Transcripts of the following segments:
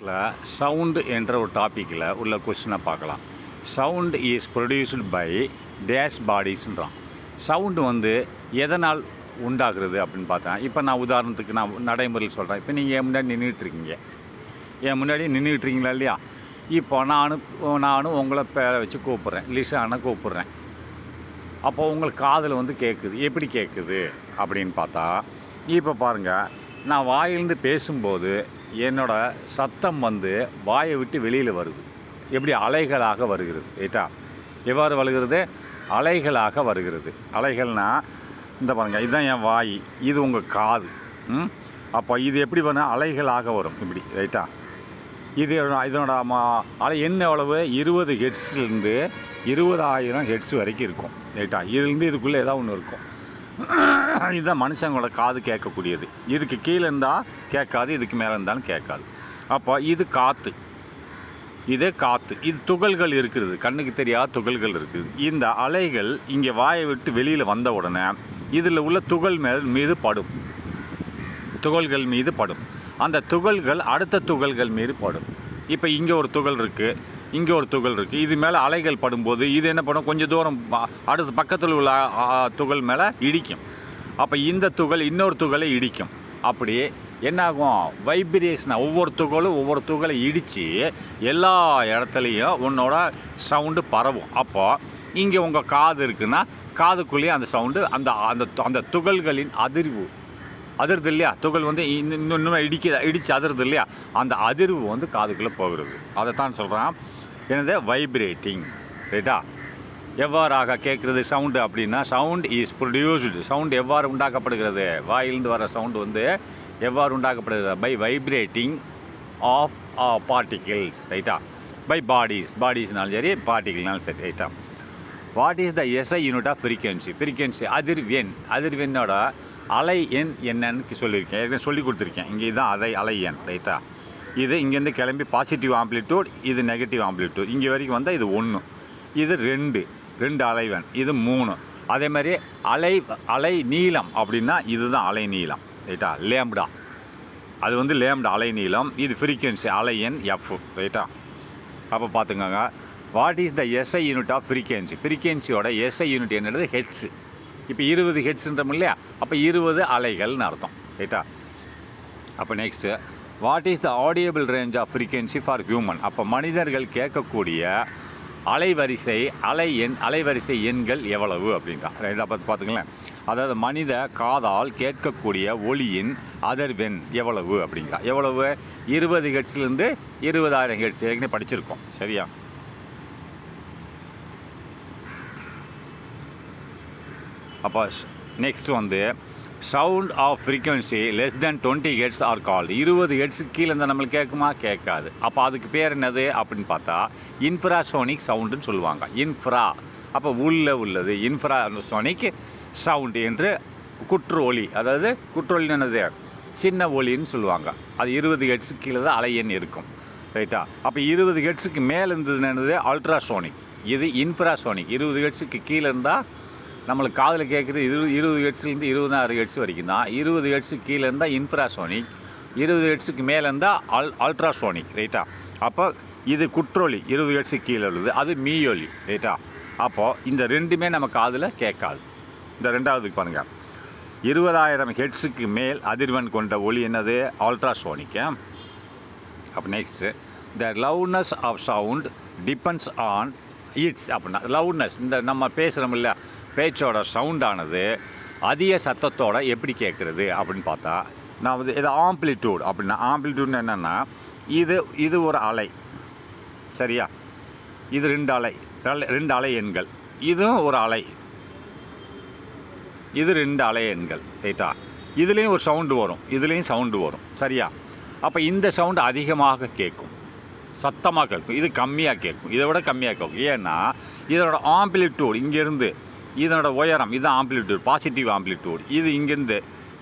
Sound என்ற ஒரு டாப்பிக்கில் உள்ள கொஸ்டினை பார்க்கலாம். Sound is produced by dash பாடிஸ்ன்றான். சவுண்டு வந்து எதனால் உண்டாகிறது அப்படின்னு பார்த்தேன். இப்போ நான் உதாரணத்துக்கு நான் நடைமுறையில் சொல்கிறேன். இப்போ நீங்கள் என் முன்னாடி நின்றுட்டுருக்கீங்க, என் முன்னாடி நின்றுட்டுருக்கீங்களா இல்லையா? இப்போ நானும் உங்களை பேரை வச்சு கூப்பிட்றேன், லிசானை கூப்பிட்றேன். அப்போ உங்களுக்கு காதில் வந்து கேட்குது. எப்படி கேட்குது அப்படின்னு பார்த்தா, இப்போ பாருங்கள், நான் வாயிலிருந்து பேசும்போது என்னோடய சத்தம் வந்து வாயை விட்டு வெளியில் வருது. எப்படி? அலைகளாக வருகிறது. ரைட்டா? எவ்வாறு வருகிறது? அலைகளாக வருகிறது. அலைகள்னால் இந்த பாருங்கள், இதுதான் என் வாய், இது உங்கள் காது. அப்போ இது எப்படி பண்ணால் அலைகளாக வரும் இப்படி. ரைட்டா? இதனோட அலை என்ன எவ்வளவு? 20 ஹெர்ட்ஸ்லேருந்து 20,000 ஹெர்ட்ஸ் வரைக்கும் இருக்கும். ரைட்டா? இதுலேருந்து இதுக்குள்ளே ஏதாவது ஒன்று இருக்கும். இதுதான் மனுஷங்களோட காது கேட்கக்கூடியது. இதுக்கு கீழே இருந்தால் கேட்காது, இதுக்கு மேலே இருந்தாலும் கேட்காது. அப்போ இது காற்று, இதே காற்று. இது துகள்கள் இருக்கிறது, கண்ணுக்கு தெரியாத துகள்கள் இருக்குது. இந்த அலைகள் இங்கே வாயை விட்டு வெளியில் வந்த உடனே இதில் உள்ள மீது படும், துகள்கள் மீது படும். அந்த துகள்கள் அடுத்த துகள்கள் மீது படும். இப்போ இங்கே ஒரு துகள் இருக்குது, இங்கே ஒரு துகள் இருக்குது. இது மேலே அலைகள் படும்போது இது என்ன பண்ணும்? கொஞ்சம் தூரம் அடுத்த பக்கத்தில் உள்ள துகள் மேலே இடிக்கும். அப்போ இந்த துகள் இன்னொரு துகளை இடிக்கும். அப்படி என்னாகும்? வைப்ரேஷனாக ஒவ்வொரு துகளை இடித்து எல்லா இடத்துலையும் உன்னோட சவுண்டு பரவும். அப்போது இங்கே உங்கள் காது இருக்குன்னா காதுக்குள்ளேயே அந்த சவுண்டு அந்த அந்த அந்த துகள்களின் அதிர்வு இல்லையா? துகள் வந்து இன்னும் இடித்து அதிர்து இல்லையா? அந்த அதிர்வு வந்து காதுக்குள்ளே போகிறது. அதைத்தான் சொல்கிறேன், எனது வைப்ரேட்டிங். ரைட்டா? எவ்வாறாக கேட்குறது சவுண்டு அப்படின்னா, சவுண்ட் இஸ் ப்ரொடியூஸ்டு. சவுண்டு எவ்வாறு உண்டாக்கப்படுகிறது? வாயிலிருந்து வர சவுண்டு வந்து எவ்வாறு உண்டாக்கப்படுகிறது? By vibrating of particles. ரைட்டா? பை பாடிஸ்னாலும் சரி, பார்ட்டிகிள்னாலும் சரி. ரைட்டா? What is the SI unit of frequency? அதிர்வெண்ணோட அலை எண் என்னன்னு சொல்லியிருக்கேன், ஏற்கனவே சொல்லி கொடுத்துருக்கேன். இங்கே இதுதான் அலை எண். ரைட்டா? இது இங்கேருந்து கிளம்பி பாசிட்டிவ் ஆம்ப்ளிடியூட், இது நெகட்டிவ் ஆம்ப்ளிடியூட். இங்கே வரைக்கும் வந்தால் இது 1, இது 2 அலைவன், இது 3. அதே மாதிரி அலை நீளம் அப்படின்னா இதுதான் அலை நீளம். ரைட்டா? லேம்டா, அது வந்து லேம்டா அலை நீளம். இது ஃப்ரீக்வன்சி அலை எண் எஃப். ரைட்டா? அப்போ பார்த்துக்கோங்க, what is the SI unit of ஃப்ரீக்வன்சியோட எஸ்ஐ யூனிட் என்னது? ஹெட்ஸு. இப்போ 20 ஹெட்ஸுன்றோம் இல்லையா? அப்போ 20 அலைகள்னு அர்த்தம். ரைட்டா? அப்போ next, what is the audible range of frequency for human? அப்போ மனிதர்கள் கேட்கக்கூடிய அலைவரிசை எண்கள் எவ்வளவு அப்படின்றான். இதை பார்த்துங்களேன். அதாவது மனித காதால் கேட்கக்கூடிய ஒளியின் அதிர்வெண் எவ்வளவு அப்படிங்கிறா. எவ்வளவு? 20 ஹெர்ட்ஸ்லேருந்து 20,000 ஹெர்ட்ஸ். ஏற்கனவே படிச்சிருக்கோம். சரியா? அப்போ நெக்ஸ்ட் வந்து sound of frequency less than 20 hertz are called. 20 ஹெர்ட்ஸுக்கு கீழே இருந்தால் நம்மளுக்கு கேட்குமா? கேட்காது. அப்போ அதுக்கு பேர் என்னது அப்படின்னு பார்த்தா இன்ஃப்ராசோனிக் சவுண்டுன்னு சொல்லுவாங்க. அப்போ உள்ளது இன்ஃப்ராசோனிக் சவுண்டு என்று குற்றொலி. அதாவது குற்றொலின்னு என்னது? சின்ன ஒலின்னு சொல்லுவாங்க. அது 20 ஹெர்ட்ஸுக்கு கீழே தான் அலை எண் இருக்கும். ரைட்டா? அப்போ 20 ஹெர்ட்ஸுக்கு மேலே இருந்தது என்னது? அல்ட்ராசோனிக். இது இன்ஃப்ராசோனிக். 20 ஹெர்ட்ஸுக்கு கீழே இருந்தால் நம்மளுக்கு காதில் கேட்குறது 20 ஹெர்ட்ஸ்லேருந்து 20,000 ஹெர்ட்ஸ் வரைக்கும் தான். 20 ஹெர்ட்ஸுக்கு கீழே இருந்தால் இன்ஃப்ராசோனிக், 20 ஹெர்ட்ஸுக்கு மேலே இருந்தால் அல்ட்ராசோனிக். ரைட்டா? அப்போ இது குற்றொலி 20 ஹெர்ட்ஸுக்கு கீழே உள்ளது, அது மீயொலி. ரைட்டா? அப்போது இந்த ரெண்டுமே நம்ம காதில் கேட்காது. இந்த ரெண்டாவதுக்கு பாருங்கள், 20,000 ஹெர்ட்ஸுக்கு மேல் அதிர்வெண் கொண்ட ஒலி என்னது? அல்ட்ராசோனிக்கு. அப்போ next, the loudness of sound depends on its. அப்படின்னா லவுட்னஸ், இந்த நம்ம பேசுகிறோம் இல்லை, பேச்சோட சவுண்டானது அதிக சத்தத்தோடு எப்படி கேட்குறது அப்படின்னு பார்த்தா, நான் வந்து இது ஆம்ப்ளிடியூட். அப்படின்னா ஆம்ப்ளிடியூட்னு என்னென்னா, இது ஒரு அலை. சரியா? இது 2 அலை எண்கள். இதுவும் ஒரு அலை, இது 2 அலை எண்கள். ரைட்டா? இதுலேயும் ஒரு சவுண்டு வரும், இதுலேயும் சவுண்டு வரும். சரியா? அப்போ இந்த சவுண்டு அதிகமாக கேட்கும், சத்தமாக கேட்கும். இது கம்மியாக கேட்கும், இதை விட கம்மியாக கேட்கும். ஏன்னா இதனோட ஆம்ப்ளிடியூட் இங்கேருந்து, இதனோட உயரம், இது ஆம்ப்ளிடியூட், பாசிட்டிவ் ஆம்ப்ளிடியூட். இது இங்கேருந்து,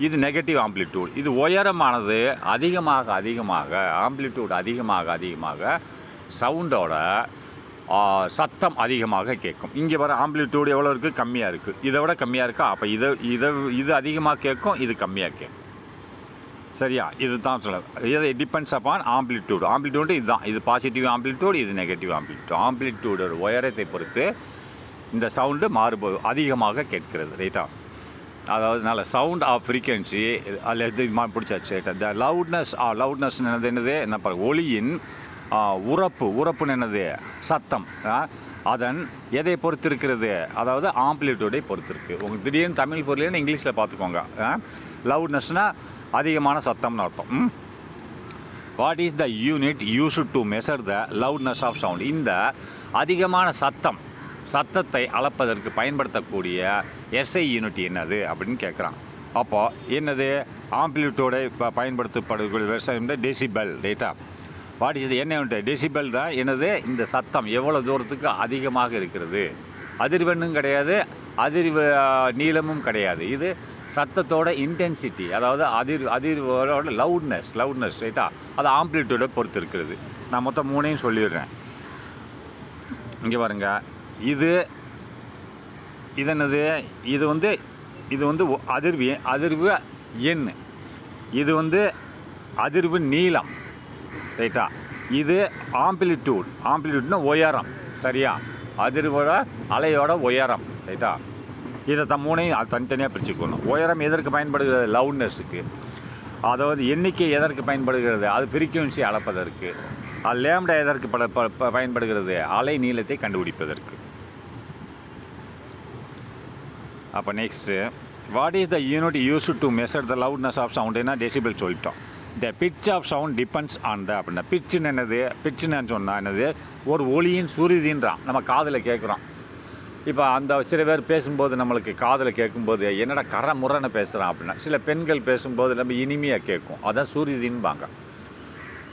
இது நெகட்டிவ் ஆம்ப்ளிடியூட். இது உயரமானது அதிகமாக ஆம்ப்ளிடியூட் அதிகமாக சவுண்டோட சத்தம் அதிகமாக கேட்கும். இங்கே வர ஆம்ப்ளிடியூட் எவ்வளோ இருக்குது? கம்மியாக இருக்குது. இதை விட கம்மியாக இருக்கா? அப்போ இது அதிகமாக கேட்கும், இது கம்மியாக கேட்கும். சரியா? இது தான் சொல்ல இது டிபெண்ட்ஸ் அப்பான் ஆம்ப்ளிடியூட். ஆம்ப்ளிடியூடு இதுதான், இது பாசிட்டிவ் ஆம்ப்ளிடியூட், இது நெகட்டிவ் ஆம்ப்ளிடியூட். ஆம்ப்ளிடியூடோட உயரத்தை பொறுத்து இந்த சவுண்டு அதிகமாக கேட்கிறது. ரைட்டா? அதாவது நல்ல சவுண்ட் ஆஃப் ஃப்ரீக்வன்சி அதில் இது பிடிச்சாச்சு. ரைட்டா? த லவுட்னஸ் என்னது என்ன பாருங்க, ஒலியின் உரப்புன்னு என்னது சத்தம், அதன் எதை பொறுத்து இருக்கிறது, அதாவது ஆம்ப்ளிடியூடை பொறுத்து இருக்குது. உங்களுக்கு திடீர்னு தமிழ் பொருள் இங்கிலீஷில் பார்த்துக்கோங்க. லவுட்னஸ்னால் அதிகமான சத்தம்னு அர்த்தம். What is the unit used to measure the loudness of sound? இந்த அதிகமான சத்தத்தை அளப்பதற்கு பயன்படுத்தக்கூடிய எஸ்ஐ யூனிட் என்னது அப்படின்னு கேட்குறான். அப்போது என்னது, ஆம்ப்ளிடியூடை பயன்படுத்தப்படுகிற டெசிபல். ரைட்டா? வாட் இஸ் என்ன யூனிட்? டெசிபல் தான் என்னது, இந்த சத்தம் எவ்வளோ தூரத்துக்கு அதிகமாக இருக்கிறது. அதிர்வெண்ணும் கிடையாது, அதிர்வு நீளமும் கிடையாது. இது சத்தத்தோட இன்டென்சிட்டி, அதாவது அதிர்வோட லவுட்னஸ். ரைட்டா? அது ஆம்ப்ளிடியூடை பொறுத்து இருக்கிறது. நான் மொத்தம் 3ஐயும் சொல்லிடுறேன். இங்கே பாருங்க, இது என்னது, இது வந்து அதிர்வு எண், இது அதிர்வு நீளம். ரைட்டா? இது ஆம்ப்ளிடியூட்னா உயரம். சரியா? அதிர்வோட அலையோட உயரம். ரைட்டா? இதை 3ஐயும் தனித்தனியாக பிரிச்சுக்கணும். உயரம் எதற்கு பயன்படுகிறது? லவுட்னஸுக்கு. அதாவது எண்ணிக்கை எதற்கு பயன்படுகிறது? அது ஃப்ரீக்வன்சி அளப்பதற்கு. லேம்டா எதற்கு பயன்படுகிறது? அலை நீளத்தை கண்டுபிடிப்பதற்கு. அப்போ next, what is the unit used to measure the loudness of சவுண்டுன்னா டெசிபல் சொல்லிட்டோம். The pitch of sound depends on the அப்படின்னா பிச்சுன்னு என்னது, பிச்சுன்னு சொன்னால் என்னது, ஒரு ஒளியின் சுருதின்றான். நம்ம காதில் கேட்குறோம். இப்போ அந்த சில பேர் பேசும்போது நம்மளுக்கு காதில் கேட்கும்போது என்னடா முறைன்னு பேசுகிறான் அப்படின்னா, சில பெண்கள் பேசும்போது நம்ம இனிமையாக கேட்கும், அதான் சுருதின்பாங்க.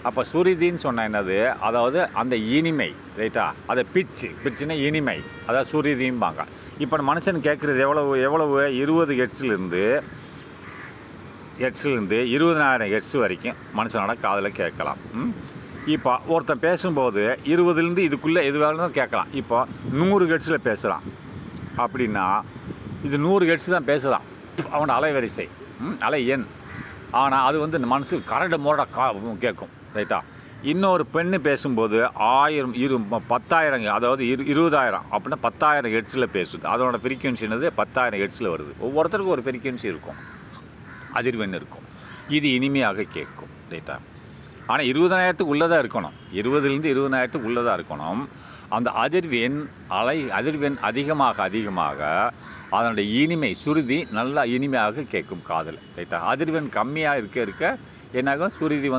அப்போ சுருதின்னு சொன்னால் என்னது, அதாவது அந்த இனிமை. ரைட்டா? அதை பிச்சுன்னா இனிமை, அதாவது சுருதின்பாங்க. இப்போ மனுஷன் கேட்குறது எவ்வளவு 20 ஹெர்ட்ஸ்லேருந்து 20,000 ஹெர்ட்ஸ் வரைக்கும் மனுஷனோட காதில் கேட்கலாம். இப்போ ஒருத்தன் பேசும்போது 20லேருந்து இதுக்குள்ளே எது வேணும் கேட்கலாம். இப்போ 100 ஹெர்ட்ஸில் பேசுகிறான் அப்படின்னா இது 100 ஹெர்ட்ஸ் தான் பேசுகிறான், அவனோட அலைவரிசை, அலை எண். ஆனால் அது மனசு கரடு முரட கேட்கும். ரைட்டா? இன்னொரு பெண்ணு பேசும்போது 10,000 அதாவது 20,000 அப்படின்னா 10,000 ஹெர்ட்ஸில் பேசுது. அதனோட ஃப்ரீக்வன்சி என்னது, 10,000 ஹெர்ட்ஸில் வருது. ஒவ்வொருத்தருக்கும் ஒரு ஃப்ரீக்வன்சி இருக்கும், அதிர்வெண் இருக்கும். இது இனிமையாக கேட்கும். ரைட்டா? ஆனால் 20,000க்கு உள்ளதாக இருக்கணும், 20லேருந்து 20,000க்கு உள்ளதாக இருக்கணும். அந்த அதிர்வெண் அதிகமாக அதனுடைய இனிமை சுருதி நல்லா இனிமையாக கேட்கும் காதில். ரைட்டா? அதிர்வெண் கம்மியாக இருக்க என்னாகும், சுருதி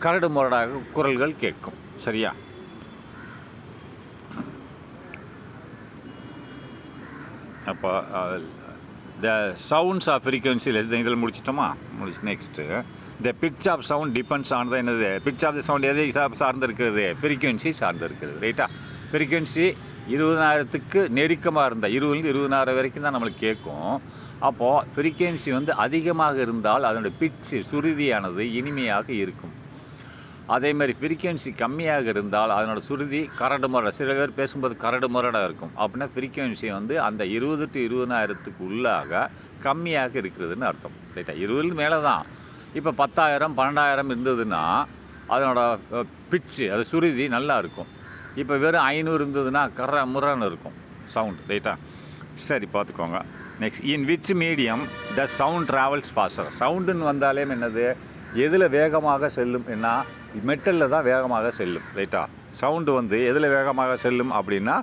கரடு முரடாக குரல்கள் கேட்கும். சரியா? அப்போ த சவுண்ட்ஸ் ஆஃப் ஃப்ரீக்வன்சி இதில் முடிச்சிட்டோமா? Next, the pitch of sound depends on the என்னது, பிட்ச் ஆஃப் த சவுண்ட் எதை சார்ந்து இருக்கிறது, ஃப்ரீக்வன்சி சார்ந்து இருக்குது. ரைட்டா? ஃப்ரீக்வன்சி 20,000க்கு நெருக்கமாக இருந்தால் 20லேருந்து 20,000 வரைக்கும் தான் நம்மளுக்கு கேட்கும். அப்போது ஃப்ரீக்வன்சி அதிகமாக இருந்தால் அதனுடைய பிட்ச்சு சுருதியானது இனிமையாக இருக்கும். அதே மாதிரி ஃப்ரீக்வன்சி கம்மியாக இருந்தால் அதனோட சுருதி கரடு முரட, சில பேர் பேசும்போது கரடு முரடாக இருக்கும். அப்படின்னா ஃப்ரீக்வன்சி அந்த 20 to 20,000க்கு உள்ளாக கம்மியாக இருக்கிறதுன்னு அர்த்தம். ரைட்டா? 20 மேலே தான். இப்போ 10,000 12,000 இருந்ததுன்னா அதனோட பிட்ச்சு, அது சுருதி நல்லா இருக்கும். இப்போ வெறும் 500 இருந்ததுன்னா முரன்னு இருக்கும் சவுண்ட். ரைட்டா? சரி, பார்த்துக்கோங்க. Next, in which medium the sound travels faster? சவுண்டுன்னு வந்தாலே என்னது, எதில் வேகமாக செல்லும் என்ன, மெட்டலில் தான் வேகமாக செல்லும். ரைட்டா? சவுண்டு எதில் வேகமாக செல்லும் அப்படின்னா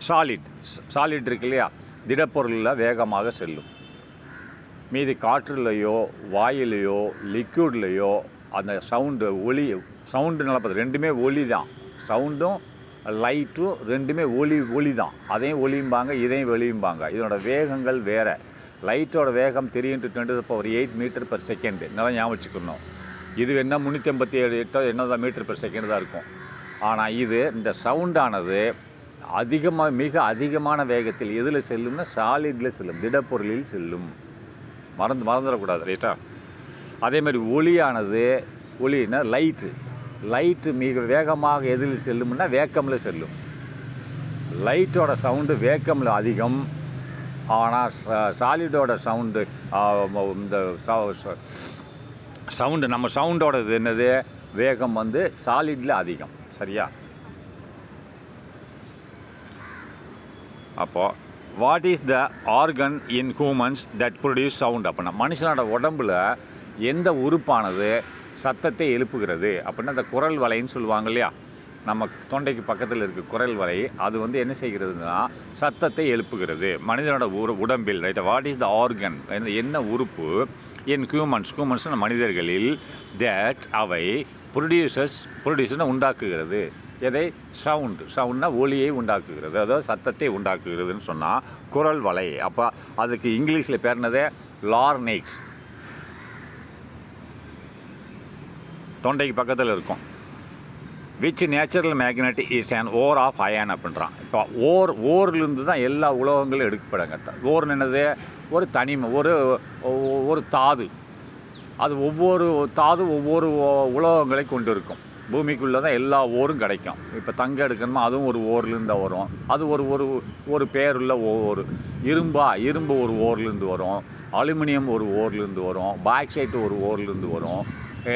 சாலிட் இருக்கு இல்லையா, திடப்பொருளில் வேகமாக செல்லும். மீதி காற்றுலையோ வாயிலையோ லிக்யூட்லையோ அந்த சவுண்டு நல்லா பார்த்து ரெண்டுமே ஒலி தான். சவுண்டும் லைட்டும் ரெண்டுமே ஒலி தான். அதையும் ஒலியும்பாங்க, இதையும் வெளியும்பாங்க. இதனோட வேகங்கள் வேறு. லைட்டோட வேகம் 3 × 10⁸ மீட்டர்/செகண்ட். நல்லா ஞாபகம் வச்சுக்கணும். இது என்ன 357 என்னதான் மீட்டர்/செகண்ட் தான் இருக்கும். ஆனால் இந்த சவுண்டானது மிக அதிகமான வேகத்தில் எதில் செல்லும்னா சாலிடில் செல்லும், திடப்பொருளில் செல்லும். மறந்துடக்கூடாது. ரைட்டா? அதே மாதிரி ஒலினா லைட்டு மிக வேகமாக எதில் செல்லும்னா வேக்கமில் செல்லும். லைட்டோட சவுண்டு வேக்கமில் அதிகம். ஆனால் சாலிடோட சவுண்டு இந்த சவுண்டு நம்ம சவுண்டோடது என்னது, வேகம் வந்து சாலிடில் அதிகம். சரியா? அப்போது what is the organ in humans that produce sound அப்படின்னா, மனுஷனோட உடம்புல எந்த உறுப்பானது சத்தத்தை எழுப்புகிறது அப்படின்னா, அந்த குரல் வலைன்னு சொல்லுவாங்க இல்லையா, நம்ம தொண்டைக்கு பக்கத்தில் இருக்க குரல் வலை, அது வந்து என்ன செய்கிறதுனா சத்தத்தை எழுப்புகிறது மனிதனோட உடம்பில். ரைட்டா? வாட் இஸ் த ஆர்கன், என்ன உறுப்பு இன் ஹியூமன்ஸ் மனிதர்களில் தட் அவை ப்ரொடியூசர்னா உண்டாக்குகிறது எதை, சவுண்ட்னா ஒலியை உண்டாக்குகிறது, அதாவது சத்தத்தை உண்டாக்குகிறதுன்னு சொன்னால் குரல் வலை. அப்போ அதுக்கு இங்கிலீஷில் பேர் என்னது, லார்னிக்ஸ். தொண்டைக்கு பக்கத்தில் இருக்கும். Which natural magnet is an ore of iron அப்படின்றான். இப்போ ஓர்லேருந்து தான் எல்லா உலோகங்களும் எடுக்கப்படுங்க. ஓர்னு என்னது, ஒரு தனிமை, ஒரு தாது. அது ஒவ்வொரு தாது ஒவ்வொரு உலோகங்களை கொண்டு இருக்கும். பூமிக்குள்ளே தான் எல்லா ஓரும் கிடைக்கும். இப்போ தங்கம் எடுக்கணுமா, அதுவும் ஒரு ஓர்லேருந்து தான் வரும். அது ஒரு பேருள்ள ஓர். இரும்பு ஒரு ஓர்லேருந்து வரும். அலுமினியம் ஒரு ஓர்லேருந்து வரும். பாக்சைட்டு ஒரு ஓர்லேருந்து வரும்.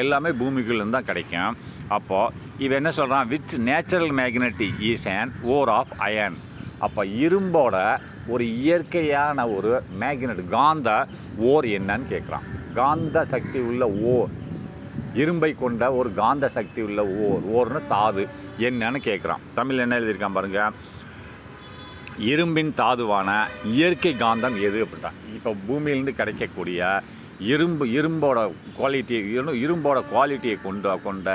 எல்லாமே பூமிக்குள்ளேருந்து தான் கிடைக்கும். அப்போது இவன் என்ன சொல்கிறான், which natural magnetic is an ore of iron. அப்போ இரும்போட ஒரு இயற்கையான ஒரு மேக்னெட் காந்த ஓர் என்னன்னு கேட்குறான். காந்த சக்தி உள்ள ஓர், இரும்பை கொண்ட ஒரு காந்த சக்தி உள்ள ஓர்னு தாது என்னன்னு கேட்குறான். தமிழ் என்ன எழுதியிருக்கான் பாருங்கள், இரும்பின் தாதுவான இயற்கை காந்தம் எது அப்படின்றான். இப்போ பூமியிலேருந்து கிடைக்கக்கூடிய இரும்போட குவாலிட்டியை கொண்ட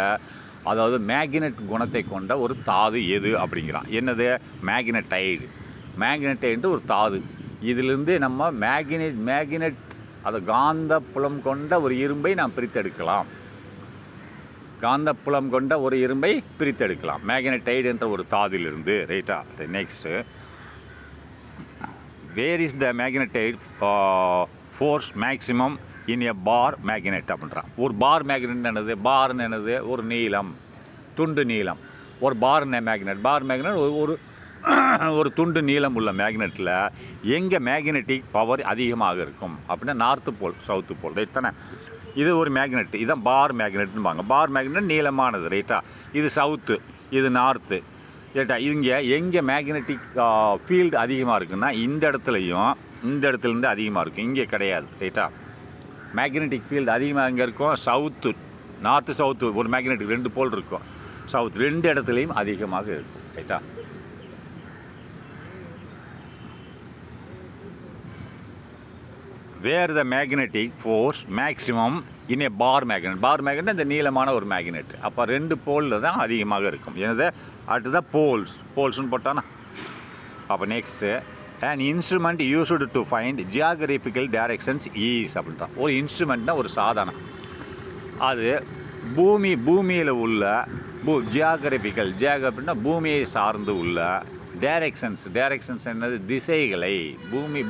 அதாவது மேக்னெட் குணத்தை கொண்ட ஒரு தாது எது அப்படிங்கிறான். என்னது, மேக்னெட்டைடு ஒரு தாது. இதிலிருந்து நம்ம மேக்னெட் அது காந்த புலம் கொண்ட ஒரு இரும்பை நாம் பிரித்தெடுக்கலாம். மேக்னெட்டைடு என்ற ஒரு தாதிலிருந்து. ரைட்டா? Next, where is the magnetic force maximum in a bar magnet அப்படின்றான். ஒரு பார் மேக்னெட் என்னது, பார்னு என்னது, ஒரு நீளம், துண்டு நீளம். ஒரு பார் மேக்னெட் ஒரு துண்டு நீளம் உள்ள மேக்னெட்டில் எங்கே மேக்னெட்டிக் பவர் அதிகமாக இருக்கும் அப்படின்னா, நார்த்து போல் சவுத்து போல். ரைட்டானே? இது ஒரு மேக்னெட், இதுதான் பார் மேக்னெட்னுபாங்க. பார் மேக்னெட் நீளமானது. ரைட்டா? இது சவுத்து, இது நார்த்து. ரைட்டா? எங்கே மேக்னெட்டிக் ஃபீல்டு அதிகமாக இருக்குன்னா, இந்த இடத்துலேருந்து அதிகமாக இருக்கும், இங்கே கிடையாது. ரைட்டா? மேக்னெட்டிக் ஃபீல்டு அதிகமாக எங்கே இருக்கும், சவுத்து, நார்த்து சவுத்து. ஒரு மேக்னெட்டிக் 2 போல் இருக்கும். சவுத் 2 இடத்துலையும் அதிகமாக இருக்கும். ரைட்டா? Where the magnetic force maximum in a bar magnet இந்த நீளமான ஒரு மேக்னெட். அப்போ 2 போலில் தான் அதிகமாக இருக்கும். எனது அடுத்ததான் போல்ஸ்னு போட்டானா. அப்போ next, an instrument used to find geographical directions is அப்படின்றான். ஒரு இன்ஸ்ட்ருமெண்ட்னா ஒரு சாதனம். அது பூமியில் உள்ள ஜியாகிரபிக்கல் அப்படின்னா பூமியை சார்ந்து உள்ள டைரக்ஷன்ஸ் என்னது, திசைகளை,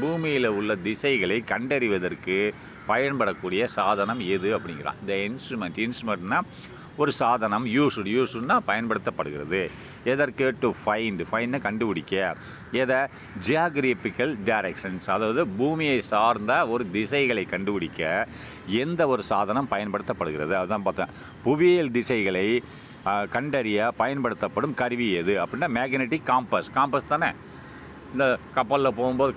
பூமியில் உள்ள திசைகளை கண்டறிவதற்கு பயன்படக்கூடிய சாதனம் எது அப்படிங்கிறான். இந்த இன்ஸ்ட்ருமெண்ட்னா ஒரு சாதனம். யூஸ்டுன்னா பயன்படுத்தப்படுகிறது. எதற்கு, டு ஃபைண்ட்னா கண்டுபிடிக்க. எதை, ஜியாகிரபிக்கல் டைரக்ஷன்ஸ், அதாவது பூமியை சார்ந்த ஒரு திசைகளை கண்டுபிடிக்க எந்த ஒரு சாதனம் பயன்படுத்தப்படுகிறது. அதுதான் பார்த்தேன். புவியியல் திசைகளை கண்டறிய பயன்படுத்தப்படும் கருவி எது அப்படின்னா, மேக்னெட்டிக் காம்பஸ் தானே. இந்த கப்பலில் போகும்போது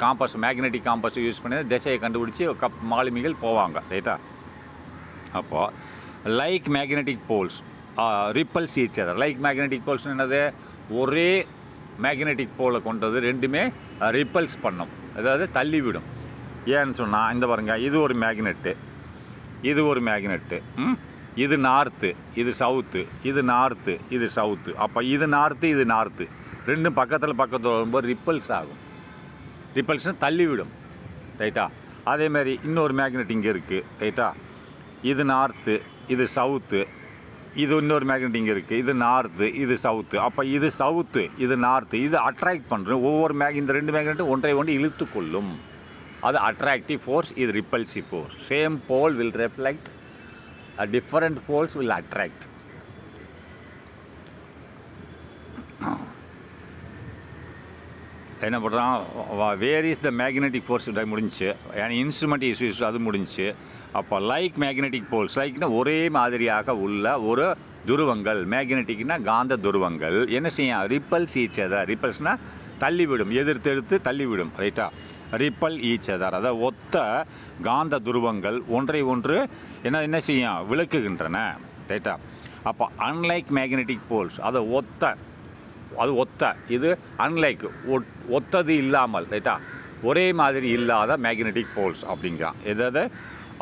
மேக்னெட்டிக் காம்பஸ் யூஸ் பண்ணி திசையை கண்டுபிடிச்சி மாலுமிகள் போவாங்க. ரைட்டா? அப்போது like magnetic poles repels each other. Like magnetic poles என்னது, ஒரே மேக்னெட்டிக் போலை கொண்டது ரெண்டுமே ரிப்பல்ஸ் பண்ணும், அதாவது தள்ளிவிடும். ஏன்னு சொன்னால், இந்த பாருங்க, இது ஒரு மேக்னெட்டு, இது நார்த்து, இது சவுத்து, இது நார்த்து, இது சவுத்து. அப்போ இது நார்த்து ரெண்டும் பக்கத்தில் வரும்போது ரிப்பல்ஸ் ஆகும். ரிப்பல்ஸ்னால் தள்ளிவிடும். ரைட்டா? அதேமாதிரி இன்னொரு மேக்னெட் இங்கே இருக்குது. ரைட்டா? இது நார்த்து, இது சவுத்து, இது இன்னொரு மேக்னெட் இங்கே இருக்குது, இது நார்த்து, இது சவுத்து. அப்போ இது சவுத்து, இது நார்த்து, இது அட்ராக்ட் பண்ணுறோம். இந்த 2 மேக்னெட்டும் ஒன்றை இழுத்து கொள்ளும். அது அட்ராக்டிவ் ஃபோர்ஸ், இது repulsive force. Same pole will reflect, different poles will attract. என்ன பண்ணுறான், where is the magnetic force முடிஞ்சிச்சு. இன்ஸ்ட்ருமெண்ட் இஸ் அது முடிஞ்சிச்சு. அப்போ லைக் மேக்னெட்டிக் போல்ஸ், லைக்னா ஒரே மாதிரியாக உள்ள ஒரு துருவங்கள், மேக்னெட்டிக்னா காந்த துருவங்கள் என்ன செய்யும், ரிப்பல்ஸ் ஈச் அதர். ரிப்பல்ஸ்னால் தள்ளிவிடும், எதிர்த்தெடுத்து தள்ளிவிடும், ரைட்டா. ரிப்பல் ஈச் அதர், அதாவது ஒத்த காந்த துருவங்கள் ஒன்றை ஒன்று என்ன செய்யும், விளக்குகின்றன, ரைட்டா. அப்போ அன்லைக் மேக்னெட்டிக் போல்ஸ், அது ஒத்த, இது அன்லைக், ஒத்தது இல்லாமல், ரைட்டா, ஒரே மாதிரி இல்லாத மேக்னெட்டிக் போல்ஸ் அப்படிங்கிறான். எதாவது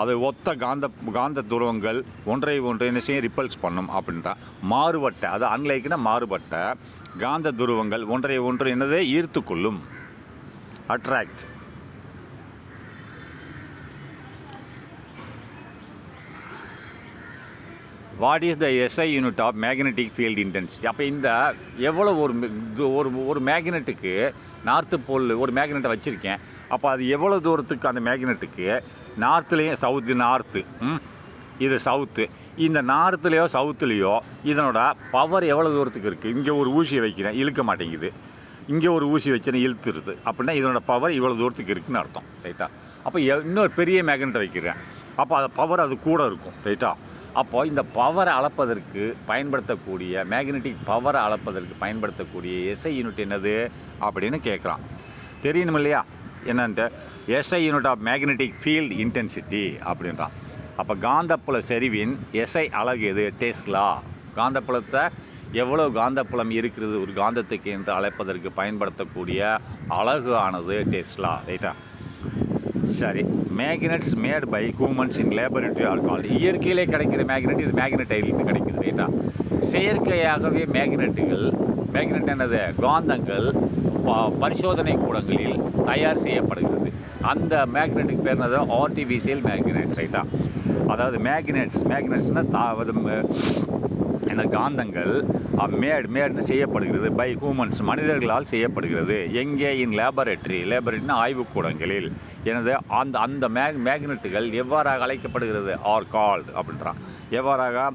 அது ஒத்த காந்த துருவங்கள் ஒன்றை ஒன்று என்ன செய்யும், ரிப்பல்ஸ் பண்ணும் அப்படின்றான். மாறுபட்ட, அது அன்லைக்னா மாறுபட்ட காந்த துருவங்கள் ஒன்றை ஒன்று என்னது, ஈர்த்து கொள்ளும், attract. What is the SI unit of magnetic field intensity? அப்போ இந்த எவ்வளோ ஒரு மேக்னெட்டுக்கு நார்த்து போல் ஒரு மேக்னெட்டை வச்சுருக்கேன், அப்போ அது எவ்வளோ தூரத்துக்கு அந்த மேக்னெட்டுக்கு நார்த்துலேயும் நார்த்து, இது சவுத்து, இந்த நார்த்துலேயோ சவுத்துலேயோ இதனோட பவர் எவ்வளோ தூரத்துக்கு இருக்குது. இங்கே ஒரு ஊசியை வைக்கிறேன், இழுக்க மாட்டேங்குது, இங்கே ஒரு ஊசி வச்சுன்னா இழுத்துருது, அப்படின்னா இதனோட பவர் இவ்வளோ தூரத்துக்கு இருக்குதுன்னு அர்த்தம், ரைட்டா. அப்போ இன்னொரு பெரிய மேக்னெட்டை வைக்கிறேன், அப்போ அது பவர் அது கூட இருக்கும், ரைட்டா. அப்போ இந்த பவரை அளப்பதற்கு பயன்படுத்தக்கூடிய, மேக்னெட்டிக் பவரை அளப்பதற்கு பயன்படுத்தக்கூடிய எஸ்ஐ யூனிட் என்னது அப்படின்னு கேட்குறான். தெரியணும் இல்லையா என்னன்ட்டு? SI unit of magnetic field intensity அப்படின்றான். அப்போ காந்தப்புல செறிவின் எஸ்ஐ அலகு எது? டெஸ்லா. காந்தப்புலத்தை எவ்வளோ காந்தப்புலம் இருக்கிறது ஒரு காந்தத்துக்கு என்று அழைப்பதற்கு பயன்படுத்தக்கூடிய அலகு ஆனது டெஸ்லா, ரைட்டா. சரி, magnets made by humans in laboratory are called. இயற்கையிலே கிடைக்கிற மேக்னெட், இது மேக்னெட்டைலிருந்து கிடைக்குது, ரைட்டா. செயற்கையாகவே மேக்னெட் என்னது, காந்தங்கள் பரிசோதனை கூடங்களில் தயார் செய்யப்படுகிறது. அந்த மேக்னெட்டுக்கு பேர் என்னது, ஆர்டிஃபிஷியல் மேக்னெட், ரைட்டா. அதாவது மேக்னெட்ஸ்னால் என்ன, காந்தங்கள் மேட்னு செய்யப்படுகிறது பை ஹியூமன்ஸ், மனிதர்களால் செய்யப்படுகிறது. எங்கே? இன் லேபரேட்டரினா ஆய்வுக்கூடங்களில். எனது அந்த மேக்னெட்டுகள் எவ்வாறாக அழைக்கப்படுகிறது? ஆர் கால்டு அப்படின்றான். எவ்வாறாக?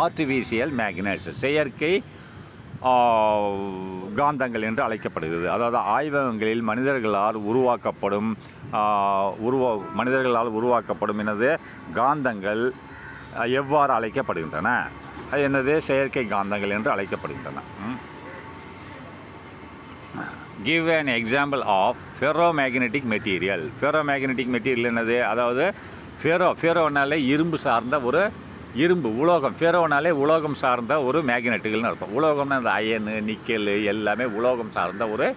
ஆர்டிஃபிஷியல் மேக்னெட்ஸ், செயற்கை காந்தங்கள் என்று அழைக்கப்படுகிறது. அதாவது ஆய்வகங்களில் மனிதர்களால் உருவாக்கப்படும் எனது காந்தங்கள் எவ்வாறு அழைக்கப்படுகின்றன? அது என்னது? செயற்கை காந்தங்கள் என்று அழைக்கப்படுகின்றன. Give an example of ferromagnetic material. Ferromagnetic material என்னது? அதாவது ஃபெரோனாலே இரும்பு சார்ந்த ஒரு உலோகம். ஃபெரோனாலே உலோகம் சார்ந்த ஒரு மேக்னெட்டுகள்னு அர்த்தம். உலோகம்னா அந்த அயனு, நிக்கல் எல்லாமே உலோகம் சார்ந்த ஒரு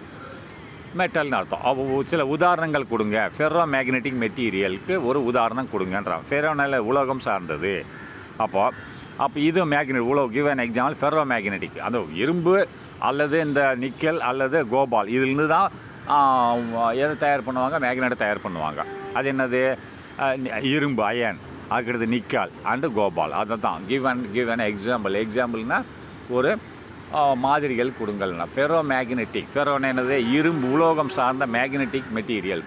மெட்டல்னு அர்த்தம். சில உதாரணங்கள் கொடுங்க, ஃபெரோ மேக்னெட்டிக் மெட்டீரியலுக்கு ஒரு உதாரணம் கொடுங்கன்றான். ஃபெரோனால உலோகம் சார்ந்தது. அப்போ இது magnet give an example ferro magnetic. அது இரும்பு அல்லது இந்த நிக்கல் அல்லது கோபால், இதிலிருந்து தான் எதை தயார் பண்ணுவாங்க? மேக்னெட்டை தயார் பண்ணுவாங்க. அது என்னது? இரும்பு, அயன், அதுக்கடுத்து நிக்கல் அண்டு கோபால். அதை தான் கிவ் an எக்ஸாம்பிள்னால் ஒரு மாதிரிகள் கொடுங்கள்னா. ஃபெரோ மேக்னெட்டிக், ஃபெரோனா என்னது? இரும்பு, உலோகம் சார்ந்த மேக்னெட்டிக் மெட்டீரியல்.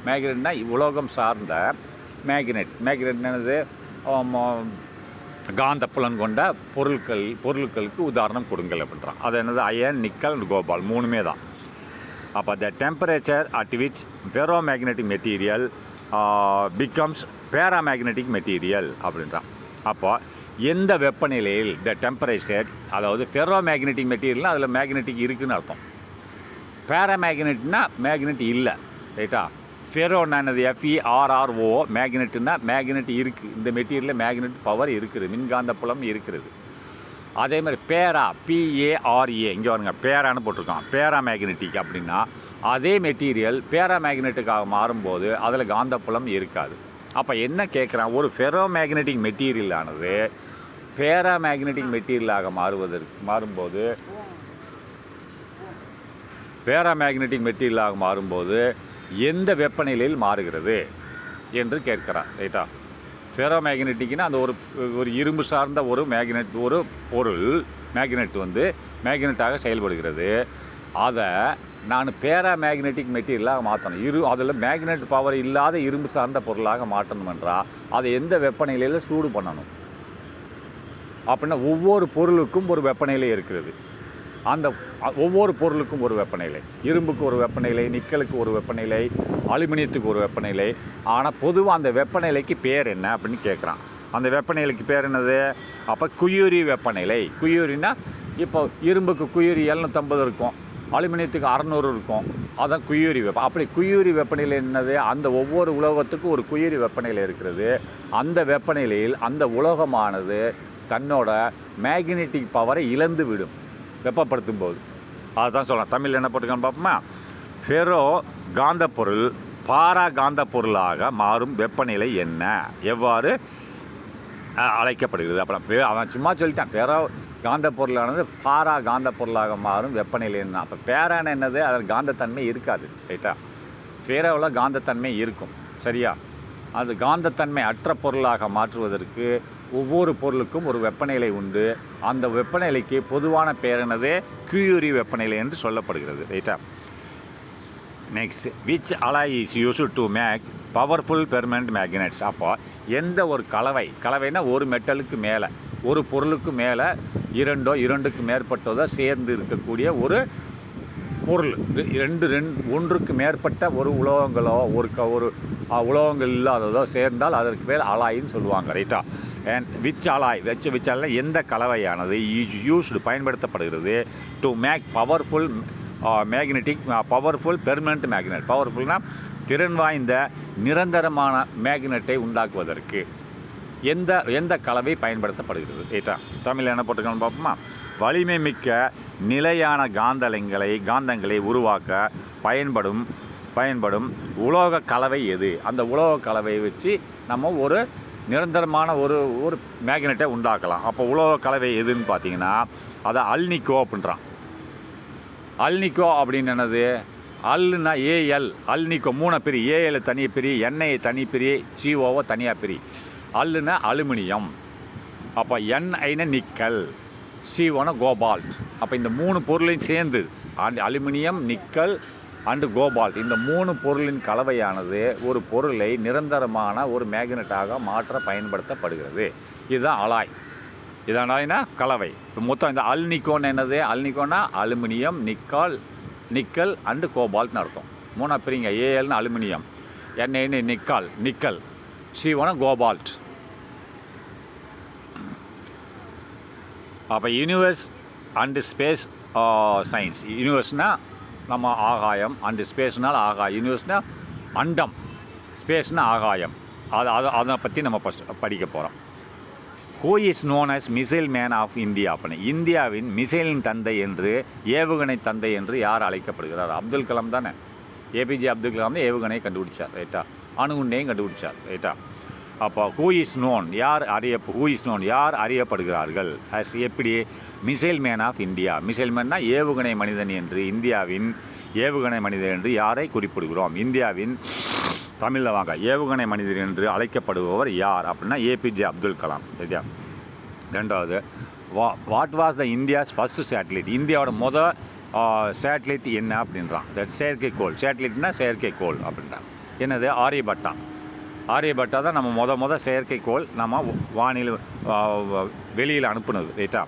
மேக்னெட்னா உலோகம் சார்ந்த மேக்னெட் என்னது? காந்த புலன் கொண்ட பொருட்களுக்கு உதாரணம் கொடுங்கள் அப்படின்றான். அது என்னது? அயன், நிக்கல் அண்ட் கோபால், மூணுமே தான். அப்போ த temperature at which ferro magnetic material becomes paramagnetic material அப்படின்றான். அப்போ எந்த வெப்பநிலையில் த டெம்பரேச்சர், அதாவது ஃபெரோ மேக்னெட்டிக் மெட்டீரியல்னால் அதில் மேக்னெட்டிக் இருக்குதுன்னு அர்த்தம். பேராமேக்னெட்னா மேக்னெட் இல்லை, ரைட்டா. ஃபெரோனா என்னது? FERRO. மேக்னெட்டுனா மேக்னெட் இருக்குது, இந்த மெட்டீரியலில் மேக்னெட் பவர் இருக்குது, மின்காந்த புலம் இருக்கிறது. அதே மாதிரி PARA, இங்கே வருங்க, பேரான்னு போட்டிருக்கான். பேரா மேக்னெட்டிக் அப்படின்னா அதே மெட்டீரியல் பேரா மேக்னெட்டுக்காக மாறும்போது அதில் காந்தப்புலம் இருக்காது. அப்போ என்ன கேட்குறான்? ஒரு ஃபெரோ மேக்னெட்டிக் மெட்டீரியலானது பேரா மேக்னெட்டிக் மெட்டீரியலாக மாறும்போது எந்த வெப்பநிலையில் மாறுகிறது என்று கேட்குறான், ரைட்டா. ஃபெரோ மேக்னெட்டிக்னா அந்த ஒரு இரும்பு சார்ந்த ஒரு மேக்னெட் வந்து மேக்னெட்டாக செயல்படுகிறது. அதை நான் பேரா மேக்னெட்டிக் மெட்டீரியலாக மாற்றணும். அதில் மேக்னெட் பவர் இல்லாத இரும்பு சார்ந்த பொருளாக மாற்றணும் என்றால் அதை எந்த வெப்பநிலையில் சூடு பண்ணணும் அப்படின்னா ஒவ்வொரு பொருளுக்கும் ஒரு வெப்பநிலை இருக்கிறது. அந்த ஒவ்வொரு பொருளுக்கும் ஒரு வெப்பநிலை. இரும்புக்கு ஒரு வெப்பநிலை, நிக்கலுக்கு ஒரு வெப்பநிலை, அலுமினியத்துக்கு ஒரு வெப்பநிலை. ஆனால் பொதுவாக அந்த வெப்பநிலைக்கு பேர் என்ன அப்படின்னு கேட்குறான். அந்த வெப்பநிலைக்கு பேர் என்னது? அப்போ குயூரி வெப்பநிலை. குயூரின்னா இப்போ இரும்புக்கு குயூரி 750 இருக்கும், அலுமினியத்துக்கு 600 இருக்கும். அதான் குயூரி வெப்பம். அப்படி குயூரி வெப்பநிலை என்னது? அந்த ஒவ்வொரு உலோகத்துக்கும் ஒரு குயூரி வெப்பநிலை இருக்கிறது. அந்த வெப்பநிலையில் அந்த உலோகமானது தன்னோட மேக்னெட்டிக் பவரை இழந்து விடும் வெப்பப்படுத்தும் போது. அதுதான் சொல்லலாம். தமிழ் என்ன போட்டுக்கான்னு பார்ப்போமா? ஃபெரோ காந்த பொருள் பாரா காந்த பொருளாக மாறும் வெப்பநிலை என்ன, எவ்வாறு அழைக்கப்படுகிறது? அப்புறம் அவன் சும்மா சொல்லிட்டான். ஃபெரோ காந்த பொருளானது பாரா காந்த பொருளாக மாறும் வெப்பநிலை என்ன. அப்போ பேரான என்னது? அதில் காந்தத்தன்மை இருக்காது. ரைட்டா? ஃபெரோவில் காந்தத்தன்மை இருக்கும். சரியா? அது காந்தத்தன்மை அற்ற பொருளாக மாற்றுவதற்கு ஒவ்வொரு பொருளுக்கும் ஒரு வெப்பநிலை உண்டு. அந்த வெப்பநிலைக்கு பொதுவான பேர் என்னது? கியூரி வெப்பநிலை என்று சொல்லப்படுகிறது. ரைட்டா? Next, which alloy is used to make powerful permanent magnets. அப்போ எந்த ஒரு கலவைனா ஒரு மெட்டலுக்கு மேலே, ஒரு பொருளுக்கு மேலே இரண்டுக்கு மேற்பட்டதோ சேர்ந்து இருக்கக்கூடிய ஒரு பொருள், ஒன்றுக்கு மேற்பட்ட ஒரு உலோகங்களோ ஒரு உலோகங்கள் இல்லாததோ சேர்ந்தால் அதற்கு பேர் அலாயின்னு சொல்லுவாங்க. ரைட்டா? அண்ட் விச் அலாய் எந்த கலவையானது யூஸ்டு பயன்படுத்தப்படுகிறது to make powerful magnetic powerful permanent magnet. பவர்ஃபுல்னால் திறன் வாய்ந்த நிரந்தரமான மேக்னெட்டை உண்டாக்குவதற்கு எந்த கலவை பயன்படுத்தப்படுகிறது? ரைட்டா? தமிழ் என்ன போட்டுக்கணும் பார்ப்போமா? வலிமை மிக்க நிலையான காந்தங்களை உருவாக்க பயன்படும் உலோக கலவை எது? அந்த உலோக கலவையை வச்சு நம்ம ஒரு நிரந்தரமான ஒரு மேக்னெட்டை உண்டாக்கலாம். அப்போ உலோக கலவை எதுன்னு பார்த்தீங்கன்னா அதை அல்னிக்கோ அப்படின்றான். அல்னிக்கோ அப்படின்னு என்னது? அல்னா ஏஎல், அல்னிக்கோ 3 பிரி. ஏஎல் தனியாக பிரி, எண்ணெயை தனி பிரி, சிஓவை தனியாக பிரி. அல்லுனா அலுமினியம், அப்போ என்ஐனா நிக்கல், சிஓனா கோபால்ட். அப்போ இந்த 3 பொருளையும் சேர்ந்து அலுமினியம், நிக்கல் அண்டு கோபால்ட், இந்த 3 பொருளின் கலவையானது ஒரு பொருளை நிரந்தரமான ஒரு மேக்னெட்டாக மாற்ற பயன்படுத்தப்படுகிறது. இதுதான் அலாய். இதான் அலாய்னா கலவை. இப்போ மொத்தம் இந்த அல்னிக்கோன்னு என்னது? அல்னிக்கோன்னா அலுமினியம், நிக்கல் அண்டு கோபால்ட்னு அர்த்தம். 3 பிரிங்க. ஏஎல்னு அலுமினியம், என்ஐன்னு நிக்கல், சிஓனா கோபால்ட். அப்போ யூனிவர்ஸ் அண்டு ஸ்பேஸ் சயின்ஸ். யூனிவர்ஸ்னால் நம்ம ஆகாயம், அண்டு ஸ்பேஸ்னால் ஆகாயம். யூனிவர்ஸ்னால் அண்டம், ஸ்பேஸ்னால் ஆகாயம். அதை பற்றி நம்ம ஃபஸ்ட் படிக்க போகிறோம். Who is known as missile man of India அப்படின்னு. இந்தியாவின் மிசைலின் தந்தை என்று, ஏவுகணை தந்தை என்று யார் அழைக்கப்படுகிறார்? அப்துல் கலாம் தானே. ஏபிஜே அப்துல் கலாம் தான் ஏவுகணையை கண்டுபிடிச்சார். ரைட்டா? அணுகுண்டையும் கண்டுபிடிச்சார். ரைட்டா? அப்போ ஹூ இஸ் நோன் யார் அறியப்படுகிறார்கள் அஸ் எப்படி? Missile man of India. மிசைல் மேன்னா ஏவுகணை மனிதன் என்று, இந்தியாவின் ஏவுகணை மனிதன் என்று யாரை குறிப்பிடுகிறோம்? இந்தியாவின் தமிழில் வாங்க, ஏவுகணை மனிதர் என்று அழைக்கப்படுபவர் யார் அப்படின்னா ஏபிஜே அப்துல் கலாம். சரியா? ரெண்டாவது, what was the India's first satellite. இந்தியாவோட சேட்டலைட் என்ன அப்படின்றான். தட் செயற்கைக்கோள். சேட்டலைட்னா செயற்கைக்கோள் அப்படின்றான். என்னது? ஆரியபட்டா தான் நம்ம செயற்கைக்கோள் நம்ம வானில் வெளியில் அனுப்புனது. ரைட்டா?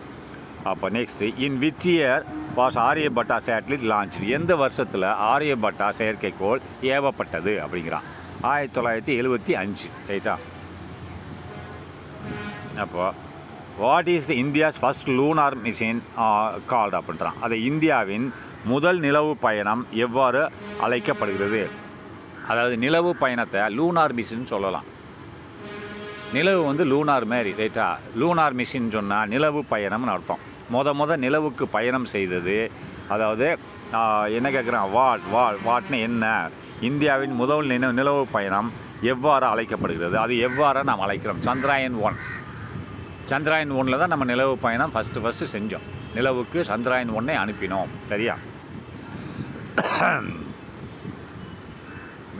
அப்போ next, in which year was Aryabhata satellite launch. எந்த வருஷத்தில் ஆரியபட்டா செயற்கைக்கோள் ஏவப்பட்டது அப்படிங்கிறான்? 1975. ரைட்டா? அப்போ what is India's first lunar machine called அப்படின்றான். அது இந்தியாவின் முதல் நிலவு பயணம் எவ்வாறு அழைக்கப்படுகிறது? அதாவது நிலவு பயணத்தை லூனார் மிஷின் சொல்லலாம். நிலவு வந்து லூனார் மாரி. ரைட்டா? லூனார் மிஷின் சொன்னால் நிலவு பயணம்னு அர்த்தம். நிலவுக்கு பயணம் செய்தது. அதாவது என்ன கேட்குறான்? வாட்னு என்ன? இந்தியாவின் முதல் நிலவு பயணம் எவ்வாறு அழைக்கப்படுகிறது? அது எவ்வாறு நாம் அழைக்கிறோம்? சந்திராயன் 1 தான் நம்ம நிலவு பயணம் ஃபஸ்ட்டு செஞ்சோம். நிலவுக்கு சந்திராயன் 1 அனுப்பினோம். சரியா?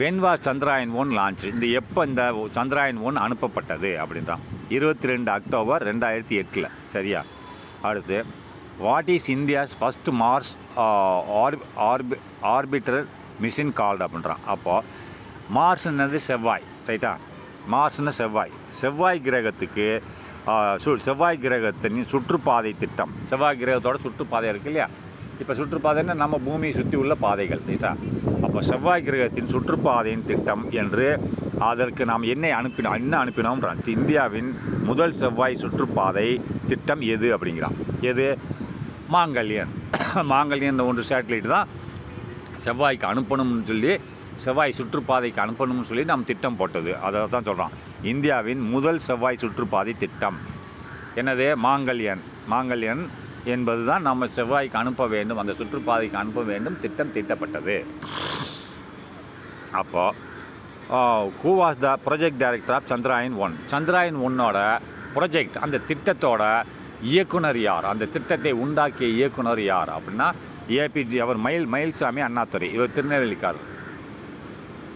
When was Chandrayaan 1 launch. எப்போ இந்த சந்திராயன் 1 அனுப்பப்பட்டது அப்படின்றான்? 22 அக்டோபர் 2008. சரியா? அடுத்து, what is India's first Mars orbiter mission called அப்படின்றான். அப்போது மார்ஸ்ன்றது செவ்வாய். ரைட்டா? மார்ஸ்னு செவ்வாய் கிரகத்துக்கு செவ்வாய் கிரகத்தின் சுற்றுப்பாதை திட்டம். செவ்வாய் கிரகத்தோட சுற்றுப்பாதை இருக்கு இல்லையா? இப்போ சுற்றுப்பாதைன்னா நம்ம பூமியை சுற்றி உள்ள பாதைகள் ரைட்டா. அப்போ செவ்வாய் கிரகத்தின் சுற்றுப்பாதையின் திட்டம் என்று அதற்கு நாம் என்ன அனுப்பினோம்ன்றான். இந்தியாவின் முதல் செவ்வாய் சுற்றுப்பாதை திட்டம் எது அப்படிங்கிறான். எது? மாங்கல்யன். மாங்கல்யன் ஒன்று சேட்டலைட் தான் செவ்வாய்க்கு அனுப்பணும்னு சொல்லி, செவ்வாய் சுற்றுப்பாதைக்கு அனுப்பணும்னு சொல்லி நாம் திட்டம் போட்டது. அதை தான் சொல்கிறான், இந்தியாவின் முதல் செவ்வாய் சுற்றுப்பாதை திட்டம் என்னது? மாங்கல்யன் என்பது தான் நம்ம செவ்வாய்க்கு அனுப்ப வேண்டும், அந்த சுற்றுப்பாதைக்கு அனுப்ப வேண்டும் திட்டம் தீட்டப்பட்டது. அப்போது who was the project director of Chandrayaan 1? Chandrayaan 1ஓட ப்ராஜெக்ட், அந்த திட்டத்தோட இயக்குனர் யார்? அந்த திட்டத்தை உண்டாக்கிய இயக்குனர் யார் அப்படின்னா ஏபிஜே. அவர் மயில்சாமி அண்ணாதுரை. இவர்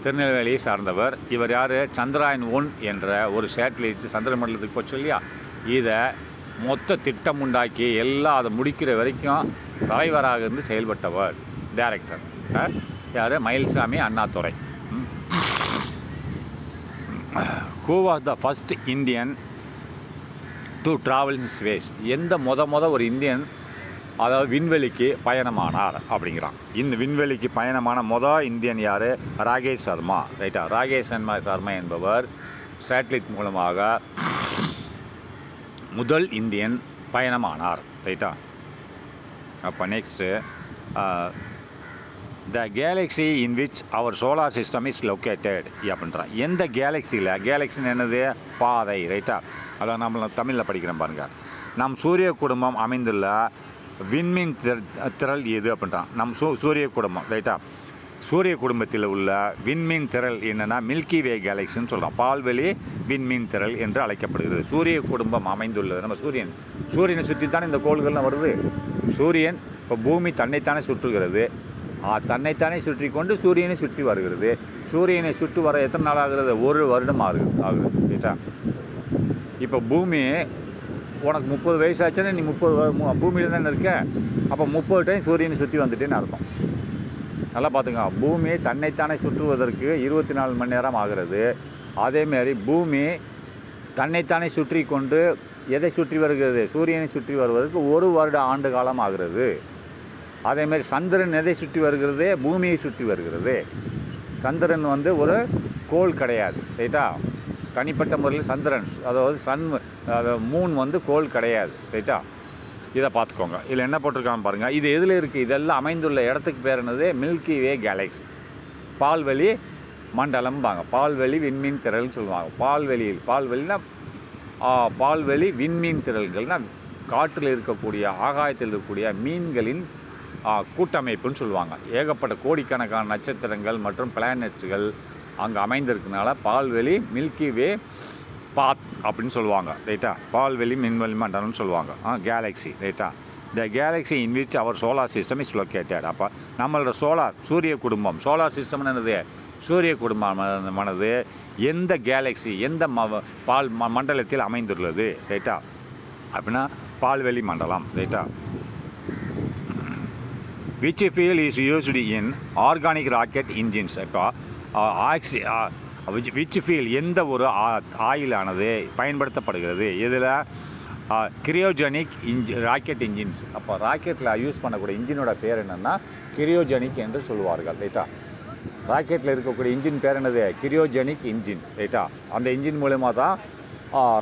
திருநெல்வேலியை சார்ந்தவர். இவர் யார்? சந்திராயன் 1 என்ற ஒரு சேட்டலைட் சந்திரமண்டலத்துக்கு போச்சு இல்லையா, இதை மொத்த திட்டம் உண்டாக்கி எல்லாம் அதை முடிக்கிற வரைக்கும் தலைவராக இருந்து செயல்பட்டவர் டைரக்டர் யார்? Mylswamy Annadurai. Who was the first Indian to travel in space? எந்த ஒரு இந்தியன் அதாவது விண்வெளிக்கு பயணமானார் அப்படிங்கிறான். இந்த விண்வெளிக்கு பயணமான இந்தியன் யார்? ராகேஷ் சர்மா ரைட்டா. ராகேஷ் சர்மா என்பவர் சேட்டலைட் மூலமாக முதல் இந்தியன் பயணமானார் ரைட்டா. அப்போ next the galaxy in which our solar system is located அப்படின்றான். எந்த கேலக்ஸின்னு என்னது? பாதை ரைட்டா. அதான் நம்ம தமிழில் படிக்கிறோம் பாருங்கள். நம் சூரிய குடும்பம் அமைந்துள்ள விண்மீன் திரள் எது அப்படின்றான். நம் சூரிய குடும்பம் ரைட்டா. சூரிய குடும்பத்தில் உள்ள விண்மீன் திரள் என்னென்னா மில்கி வே கேலக்சின்னு சொல்கிறோம். பால்வெளி விண்மீன் திரள் என்று அழைக்கப்படுகிறது. சூரிய குடும்பம் அமைந்துள்ளது. நம்ம சூரியனை சுற்றி தானே இந்த கோள்கள்லாம் வருது. சூரியன் இப்போ பூமி தன்னைத்தானே சுற்றுகிறது, தன்னைத்தானே சுற்றி கொண்டு சூரியனை சுற்றி வருகிறது. சூரியனை சுற்றி வர எத்தனை நாள் ஆகுறது? 1 வருடம் ஆகுது ரைட்டா. இப்போ பூமி உனக்கு 30 வயசாச்சுன்னா நீ 30 பூமியில் தானே இருக்க. அப்போ 30 டைம் சூரியனை சுற்றி வந்துட்டேன்னு அர்த்தம். நல்லா பார்த்துங்க, பூமி தன்னைத்தானே சுற்றுவதற்கு 24 மணி நேரம் ஆகிறது. அதேமாரி பூமி தன்னைத்தானே சுற்றி கொண்டு எதை சுற்றி வருகிறது? சூரியனை சுற்றி வருவதற்கு 1 வருட ஆண்டு காலம் ஆகிறது. அதேமாரி சந்திரன் எதை சுற்றி வருகிறது? பூமியை சுற்றி வருகிறது. சந்திரன் ஒரு கோள் கிடையாது ரைட்டா. தனிப்பட்ட முறையில் சந்திரன் அதாவது மூன் கோள் கிடையாது ரைட்டா. இதை பார்த்துக்கோங்க. இதில் என்ன போட்டிருக்காங்க பாருங்கள். இது எதில் இருக்குது? இதெல்லாம் அமைந்துள்ள இடத்துக்கு பேர் என்னது? மில்கி வே கேலக்ஸி. பால்வெளி மண்டலம்பாங்க. பால்வெளி விண்மீன் திரள்னு சொல்லுவாங்க. பால்வெளினா பால்வெளி விண்மீன் திரள்கள்னால் காற்றில் இருக்கக்கூடிய ஆகாயத்தில் இருக்கக்கூடிய மீன்களின் கூட்டமைப்புன்னு சொல்லுவாங்க. ஏகப்பட்ட கோடிக்கணக்கான நட்சத்திரங்கள் மற்றும் பிளானட்ஸுகள் அங்கே அமைந்திருக்கனால பால்வெளி மில்கி வே பாத் அப்படின்னு சொல்லுவாங்க ரைட்டா. பால்வெளி மின்வெளி மண்டலம்னு சொல்லுவாங்க. கேலக்ஸி ரைட்டா. The galaxy in which our solar system is located. அப்போ நம்மளோட சூரிய குடும்பம், சோலார் சிஸ்டம்னு என்னது? சூரிய குடும்பமானது எந்த கேலக்ஸி, எந்த மண்டலத்தில் அமைந்துள்ளது ரைட்டா அப்படின்னா பால்வெளி மண்டலம் ரைட்டா. Which fuel is used in organic rocket engines. இப்போ விச் ஃபியூல் எந்த ஒரு ஆயிலானது பயன்படுத்தப்படுகிறது? இதில் கிரியோஜெனிக் ராக்கெட் இன்ஜின்ஸ். அப்போ ராக்கெட்டில் யூஸ் பண்ணக்கூடிய இன்ஜினோட பேர் என்னென்னா கிரியோஜெனிக் என்று சொல்லுவார்கள் ரைட்டா. ராக்கெட்டில் இருக்கக்கூடிய இன்ஜின் பேர் என்னது? கிரியோஜெனிக் இன்ஜின் ரைட்டா. அந்த இன்ஜின் மூலமாக தான்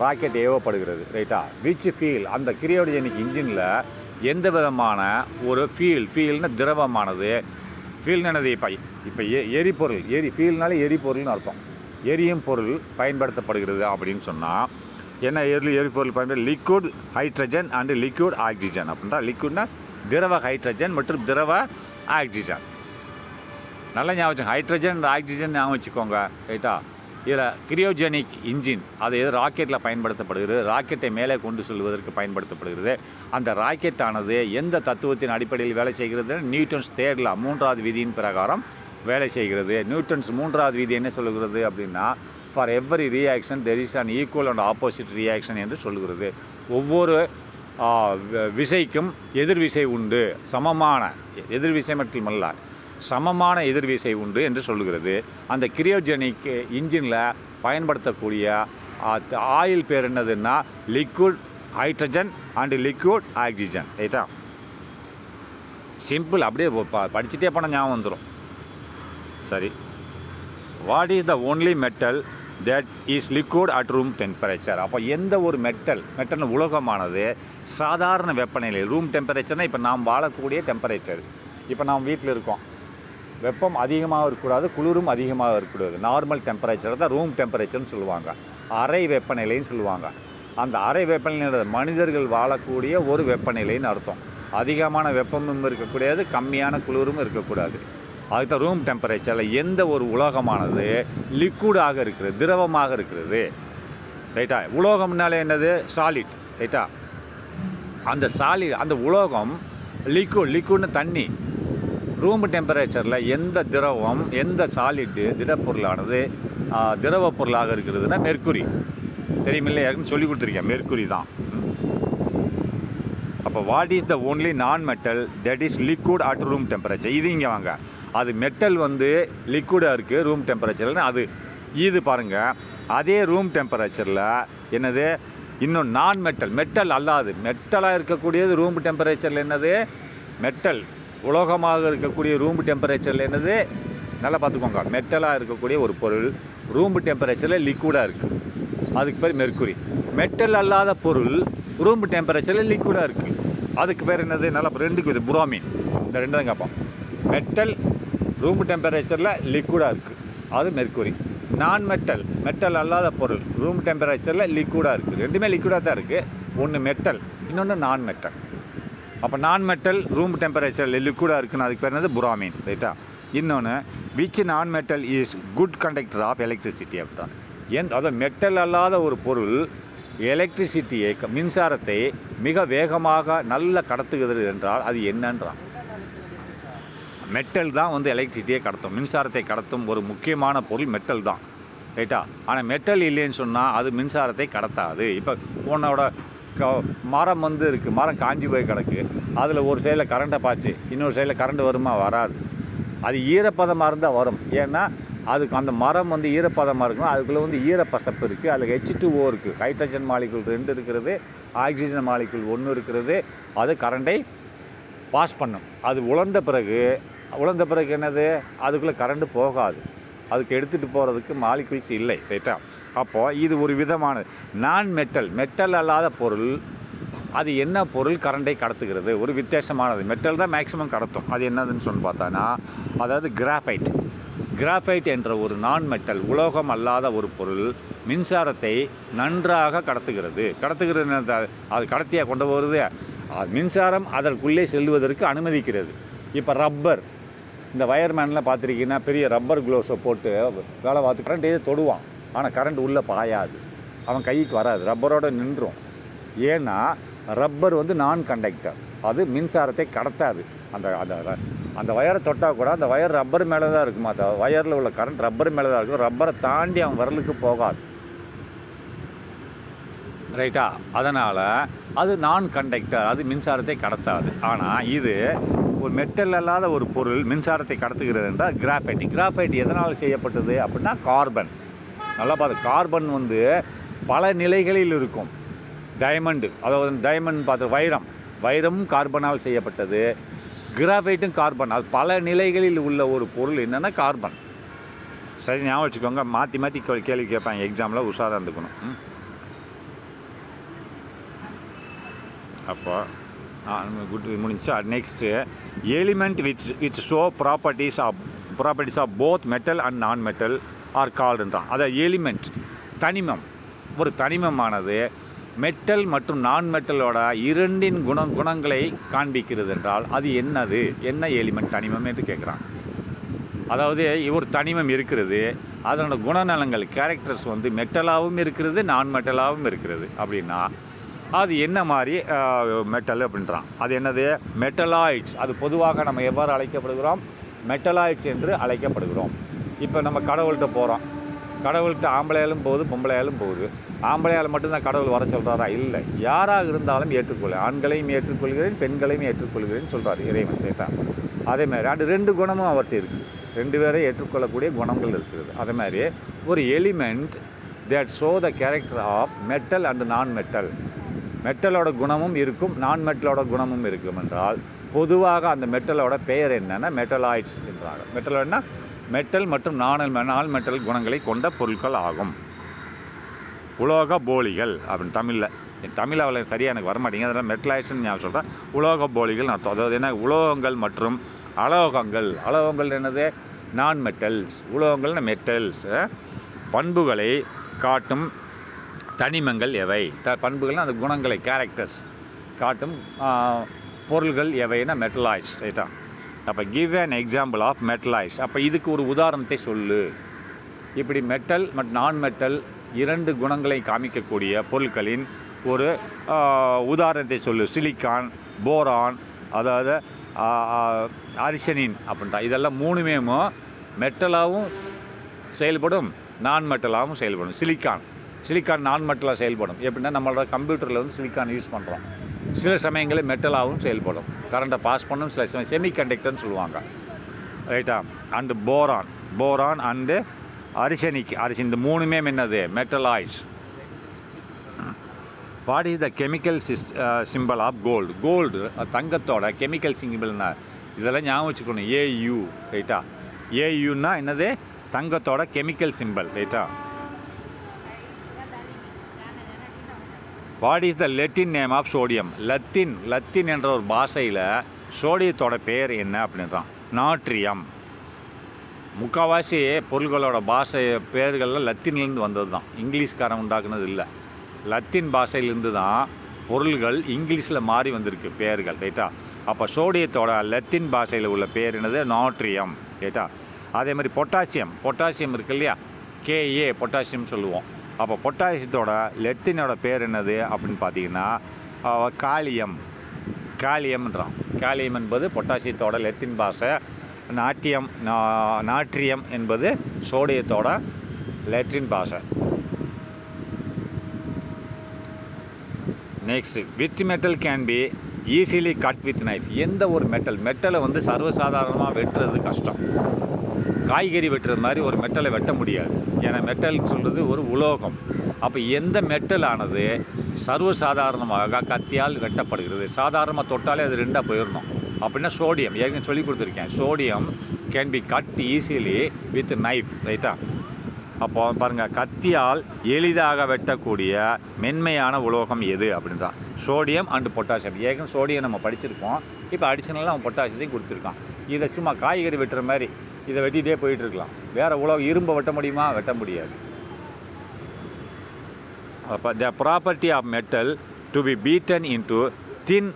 ராக்கெட் ஏவப்படுகிறது ரைட்டா. விச் ஃபியூல், அந்த கிரியோஜெனிக் இன்ஜினில் எந்த விதமான ஒரு ஃபீல்னு திரவமானது. ஃபீல்னு என்னது? இப்போ எரிபொருள், ஃபீல்னாலே எரிபொருள்னு அர்த்தம். எரியும் பொருள் பயன்படுத்தப்படுகிறது அப்படின்னு சொன்னால் என்ன? எரிபொருள் பயன்படுத்த liquid hydrogen and liquid oxygen அப்படின்னா, லிக்விட்னா திரவ ஹைட்ரஜன் மற்றும் திரவ ஆக்சிஜன். நல்லா ஞாபகம், ஹைட்ரஜன் ஆக்சிஜன் ஞாபகம் வச்சுக்கோங்க ரைட்டா. இதில் கிரியோஜெனிக் இன்ஜின் அது எது ராக்கெட்டில் பயன்படுத்தப்படுகிறது? ராக்கெட்டை மேலே கொண்டு செல்வதற்கு பயன்படுத்தப்படுகிறது. அந்த ராக்கெட்டானது எந்த தத்துவத்தின் அடிப்படையில் வேலை செய்கிறது? நியூட்டன்ஸ் தேர்ட் லா, 3வது விதியின் பிரகாரம் வேலை செய்கிறது. நியூட்டன்ஸ் 3வது விதி என்ன சொல்லுகிறது அப்படின்னா, for every reaction there is an equal and opposite reaction என்று சொல்லுகிறது. ஒவ்வொரு விசைக்கும் எதிர்விசை உண்டு, சமமான எதிர்விசை மட்டுமல்ல சமமான எதிர்விசை உண்டு என்று சொல்லுகிறது. அந்த கிரியோஜெனிக் இன்ஜினில் பயன்படுத்தக்கூடிய ஆயில் பேர் என்னதுன்னா liquid hydrogen and liquid oxygen ரைட்டா. சிம்பிள், அப்படியே படிச்சுட்டே போனால் ஞாபகம் வந்துடும். சரி, what is the only metal that is liquid at room temperature? அப்போ எந்த ஒரு மெட்டல் உலோகமானது சாதாரண வெப்பநிலை, ரூம் டெம்பரேச்சர்னால் இப்போ நாம் வாழக்கூடிய டெம்பரேச்சர், இப்போ நாம் வீட்டில் இருக்கோம், வெப்பம் அதிகமாக இருக்கக்கூடாது, குளிரும் அதிகமாக இருக்கக்கூடாது, நார்மல் டெம்பரேச்சர் தான் ரூம் டெம்பரேச்சர்னு சொல்லுவாங்க, அறை வெப்பநிலைன்னு சொல்லுவாங்க. அந்த அறை வெப்பநிலை மனிதர்கள் வாழக்கூடிய ஒரு வெப்பநிலைன்னு அர்த்தம். அதிகமான வெப்பமும் இருக்கக்கூடாது, கம்மியான குளிரும் இருக்கக்கூடாது. அதுக்கு ரூம் டெம்பரேச்சரில் எந்த ஒரு உலோகமானது லிக்விடாக இருக்கிறது, திரவமாக இருக்கிறது, ரைட்டா? உலோகம்னாலே என்னது? சாலிட், ரைட்டா? அந்த உலோகம் லிக்விட்னு தண்ணி. ரூம் டெம்பரேச்சரில் எந்த திரவம், எந்த சாலிட்டு திடப்பொருளானது திரவ பொருளாக இருக்கிறதுனா மெர்க்குரி. தெரியுமில்லை? யாருக்குன்னு சொல்லி கொடுத்துருக்கேன், மெர்க்குரி தான். அப்போ வாட் இஸ் த ஒன்லி நான் metal that is liquid at room temperature? இது இங்கே வாங்க, அது மெட்டல் வந்து லிக்விடாக இருக்குது ரூம் டெம்பரேச்சர்னு. இது பாருங்கள், அதே ரூம் டெம்பரேச்சரில் என்னது இன்னும் நான் மெட்டல் அல்லாது மெட்டலாக இருக்கக்கூடியது ரூம் டெம்பரேச்சரில் என்னது? மெட்டல் உலோகமாக இருக்கக்கூடிய ரூம் டெம்பரேச்சரில் என்னது? நல்லா பார்த்துக்கோங்க, மெட்டலாக இருக்கக்கூடிய ஒரு பொருள் ரூம் டெம்பரேச்சரில் லிக்விடாக இருக்குது, அதுக்கு பேர் மெர்க்குரி. மெட்டல் அல்லாத பொருள் ரூம் டெம்பரேச்சரில் லிக்விடாக இருக்குது, அதுக்கு பேர் என்னது? நல்லா ரெண்டுக்கு இது புரோமின். இந்த ரெண்டு தான் கேட்போம். மெட்டல் ரூம் டெம்பரேச்சரில் லிக்விடாக இருக்குது, அது மெர்க்குரி. நான் மெட்டல் அல்லாத பொருள் ரூம் டெம்பரேச்சரில் லிக்விடாக இருக்குது, ரெண்டுமே லிக்விடாக தான் இருக்குது. ஒன்று மெட்டல், இன்னொன்று நான் மெட்டல். அப்போ நான் மெட்டல் ரூம் டெம்பரேச்சரில் லிக்விடாக இருக்குன்னு அதுக்கு பேர் என்னது? புராமின், ரைட்டா? இன்னொன்று which non metal is good conductor of electricity அப்படின்றான். அதாவது மெட்டல் அல்லாத ஒரு பொருள் எலக்ட்ரிசிட்டியை, மின்சாரத்தை மிக வேகமாக நல்ல கடத்துகிறது என்றால் அது என்னன்றான். மெட்டல் தான் வந்து எலக்ட்ரிசிட்டியை கடத்தும், மின்சாரத்தை கடத்தும் ஒரு முக்கியமான பொருள் மெட்டல் தான், ரைட்டா? ஆனால் மெட்டல் இல்லைன்னு சொன்னால் அது மின்சாரத்தை கடத்தாது. இப்போ உன்னோட மரம் வந்து இருக்குது, மரம் காஞ்சி போய் கிடக்கு, அதில் ஒரு சைடில் கரண்ட்டை பாய்ச்சி இன்னொரு சைடில் கரண்ட் வருமா? வராது. அது ஈரப்பதமாக இருந்தால் வரும். ஏன்னா அதுக்கு அந்த மரம் வந்து ஈரப்பதமாக இருக்கணும், அதுக்குள்ளே வந்து ஈரப்பசப்பு இருக்குது, அதில் H2O இருக்குது, ஹைட்ரஜன் மாலிகுல் 2 இருக்கிறது, ஆக்சிஜன் மாலிகுல் 1 இருக்கிறது. அது கரண்ட்டை பாஸ் பண்ணும். அது உலர்ந்த பிறகு என்னது? அதுக்குள்ளே கரண்ட்டு போகாது, அதுக்கு எடுத்துகிட்டு போகிறதுக்கு மாலிகுல்ஸ் இல்லை, ரைட்டா? அப்போது இது ஒரு விதமானது நான் மெட்டல் அல்லாத பொருள். அது என்ன பொருள் கரண்ட்டை கடத்துகிறது? ஒரு வித்தியாசமானது. மெட்டல் தான் மேக்ஸிமம் கடத்தும். அது என்னதுன்னு சொல்லி பார்த்தானா, அதாவது கிராஃபைட் என்ற ஒரு நான் மெட்டல் உலோகம் அல்லாத ஒரு பொருள் மின்சாரத்தை நன்றாக கடத்துகிறது. அது கடத்தியாக கொண்டு வருது, மின்சாரம் அதற்குள்ளே செல்வதற்கு அனுமதிக்கிறது. இப்போ ரப்பர், இந்த வயர்மேன்லாம் பார்த்துருக்கீங்கன்னா பெரிய ரப்பர் க்ளோஸை போட்டு வேலை பார்த்து கரண்ட் எது தொடுவான், ஆனால் கரண்ட் உள்ளே பாயாது, அவன் கைக்கு வராது, ரப்பரோடு நின்றும். ஏன்னா ரப்பர் வந்து நான் கண்டக்டர், அது மின்சாரத்தை கடத்தாது. அந்த வயரை தொட்டால் கூட அந்த வயர் ரப்பர் மேலே தான் இருக்குமா, அந்த வயரில் உள்ள கரண்ட் ரப்பர் மேலே தான் இருக்கும், ரப்பரை தாண்டி அவன் விரலுக்கு போகாது, ரைட்டா? அதனால் அது நான் கண்டக்டர், அது மின்சாரத்தை கடத்தாது. ஆனால் இது ஒரு மெட்டல் அல்லாத ஒரு பொருள் மின்சாரத்தை கடத்துகிறது என்றால் கிராஃபைட் எதனால் செய்யப்பட்டது அப்படின்னா கார்பன். நல்லா பார்த்து, கார்பன் வந்து பல நிலைகளில் இருக்கும். டைமண்டு, அதாவது டைமண்ட் பார்த்து வைரமும் கார்பனால் செய்யப்பட்டது, கிராஃபைட்டும் கார்பன். அது பல நிலைகளில் உள்ள ஒரு பொருள் என்னென்னா கார்பன். சரி, ஞாபகம் வச்சுக்கோங்க, மாற்றி கேள்வி கேட்பாங்க எக்ஸாமில், உஷாராக இருந்துக்கணும். அப்போ குட் முடிஞ்சா. Next element which show properties of both metal and non metal are கால்டுன்றான். அதாவது எலிமெண்ட், தனிமம். ஒரு தனிமமானது மெட்டல் மற்றும் நான் மெட்டலோட இரண்டின் குணங்களை காண்பிக்கிறது என்றால் அது என்ன எலிமெண்ட், தனிமம் என்று கேட்குறான். அதாவது ஒரு தனிமம் இருக்கிறது, அதனோட குணநலங்கள், கேரக்டர்ஸ் வந்து மெட்டலாகவும் இருக்கிறது, நான் மெட்டலாகவும் இருக்கிறது. அப்படின்னா அது என்ன மாதிரி மெட்டல் அப்படின்றான். அது என்னது? மெட்டலாய்ட்ஸ். அது பொதுவாக நம்ம எவ்வாறு அழைக்கப்படுகிறோம்? மெட்டலாய்ட்ஸ் என்று அழைக்கப்படுகிறோம். இப்போ நம்ம கடவுள்கிட்ட போகிறோம், கடவுள்கிட்ட ஆம்பளையாலும் போகுது, பொம்பளையாலும் போகுது. ஆம்பளையால் மட்டும்தான் கடவுள் வர சொல்கிறாரா? இல்லை, யாராக இருந்தாலும் ஏற்றுக்கொள்ள, ஆண்களையும் ஏற்றுக்கொள்கிறேன், பெண்களையும் ஏற்றுக்கொள்கிறேன்னு சொல்கிறார் இறைவன், கேட்டான். அதேமாதிரி அது 2 குணமும் அவர்கிட்ட இருக்குது, 2 பேரை ஏற்றுக்கொள்ளக்கூடிய குணங்கள் இருக்கிறது. அதேமாதிரி ஒரு element that show the character of metal and non-metal, மெட்டலோட குணமும் இருக்கும், நான் மெட்டலோட குணமும் இருக்கும் என்றால் பொதுவாக அந்த மெட்டலோட பெயர் என்னென்னா மெட்டலாய்ட்ஸ் என்றாங்க. மெட்டலாய்ட்னா மெட்டல் மற்றும் நான் மெட்டல் குணங்களை கொண்ட பொருட்கள் ஆகும். உலோக போலிகள் அப்படின்னு தமிழ் அவளை சரியாக எனக்கு வரமாட்டேங்க, அதனால் மெட்டலாய்ட்ஸ்ன்னு நான் சொல்கிறேன். உலோக போலிகள் அர்த்தம். அதாவது என்ன, உலோகங்கள் மற்றும் அலோகங்கள் என்னது, நான் மெட்டல்ஸ். உலோகங்கள்னு மெட்டல்ஸ். பண்புகளை காட்டும் தனிமங்கள் எவை? பண்புகள்னால் அந்த குணங்களை, கேரக்டர்ஸ் காட்டும் பொருள்கள் எவைன்னா மெட்டலாய்ட்ஸ். ரைட்டா? அப்போ give an example of metalloids. அப்போ இதுக்கு ஒரு உதாரணத்தை சொல்லு. இப்படி மெட்டல் மற்றும் நான் மெட்டல் 2 குணங்களை காமிக்கக்கூடிய பொருட்களின் ஒரு உதாரணத்தை சொல்லு. சிலிக்கான், போரான், அதாவது அரிசனின் அப்படின்ட்டா. இதெல்லாம் 3மே மெட்டலாகவும் செயல்படும், நான் மெட்டலாகவும் செயல்படும். சிலிக்கான் நான் மெட்டலாக செயல்படும். எப்படின்னா நம்மளோட கம்ப்யூட்டரில் வந்து சிலிக்கான் யூஸ் பண்ணுறோம். சில சமயங்களில் மெட்டலாகவும் செயல்படும், கரண்ட்டை பாஸ் பண்ணும். சில சமயம் செமிகண்டக்டர்னு சொல்லுவாங்க. ரைட்டா? அண்டு போரான் அண்டு அரிசன், இந்த 3மே என்னது, metalloids. What is the chemical symbol of gold? தங்கத்தோட கெமிக்கல் சிம்பிள்னா இதெல்லாம் ஞாபகம் வச்சுக்கணும். AU. ரைட்டா? AUன்னா என்னது, தங்கத்தோட கெமிக்கல் சிம்பிள். ரைட்டா? What is the Latin name of sodium? லத்தீன் என்ற ஒரு பாஷையில் சோடியத்தோட பெயர் என்ன அப்படின்றான், நாட்ரியம். முக்கால்வாசி பொருள்களோட பாஷை பெயர்கள்லாம் லத்தீன்லேருந்து வந்தது தான், இங்கிலீஷ்காரன் உண்டாக்குனது இல்லை. லத்தீன் பாஷையிலேருந்து தான் பொருள்கள் இங்கிலீஷில் மாறி வந்திருக்கு பெயர்கள். ரைட்டா? அப்போ சோடியத்தோட லத்தீன் பாஷையில் உள்ள பேர் என்னது, நாட்ரியம். ரைட்டா? அதே மாதிரி பொட்டாசியம் இருக்கு இல்லையா, KA பொட்டாசியம் சொல்லுவோம். அப்போ பொட்டாசியத்தோட லத்தீனோட பேர் என்னது அப்படின்னு பார்த்தீங்கன்னா காலியம்ன்றான். காலியம் என்பது பொட்டாசியத்தோட லத்தீன் பாஷை. நாட்ரியம் என்பது சோடியத்தோட லத்தீன் பாஷை. Next, which metal can be easily cut with knife? எந்த ஒரு மெட்டலை வந்து சர்வசாதாரணமாக வெட்டுறது கஷ்டம். காய்கறி வெட்டுறது மாதிரி ஒரு மெட்டலை வெட்ட முடியாது. ஏன்னா மெட்டல் சொல்கிறது ஒரு உலோகம். அப்போ எந்த மெட்டலானது சர்வசாதாரணமாக கத்தியால் வெட்டப்படுகிறது, சாதாரணமாக தொட்டாலே அது 2ஆக போயிடணும் அப்படின்னா சோடியம். ஏற்கனவே சொல்லி கொடுத்துருக்கேன், sodium can be cut easily with knife. ரைட்டா? அப்போ பாருங்கள், கத்தியால் எளிதாக வெட்டக்கூடிய மென்மையான உலோகம் எது அப்படின்றா, சோடியம் அண்டு பொட்டாசியம். ஏற்கனவே சோடியம் நம்ம படிச்சிருக்கோம், இப்போ அடிஷனலாக அவன் பொட்டாசியத்தையும் கொடுத்துருக்கான். இதை சும்மா காய்கறி வெட்டுற மாதிரி இதை வெட்டிகிட்டே போயிட்டுருக்கலாம். வேறு உலோகம் இரும்பை வெட்ட முடியுமா? வெட்ட முடியாது. அப்போ the property of metal to be beaten into thin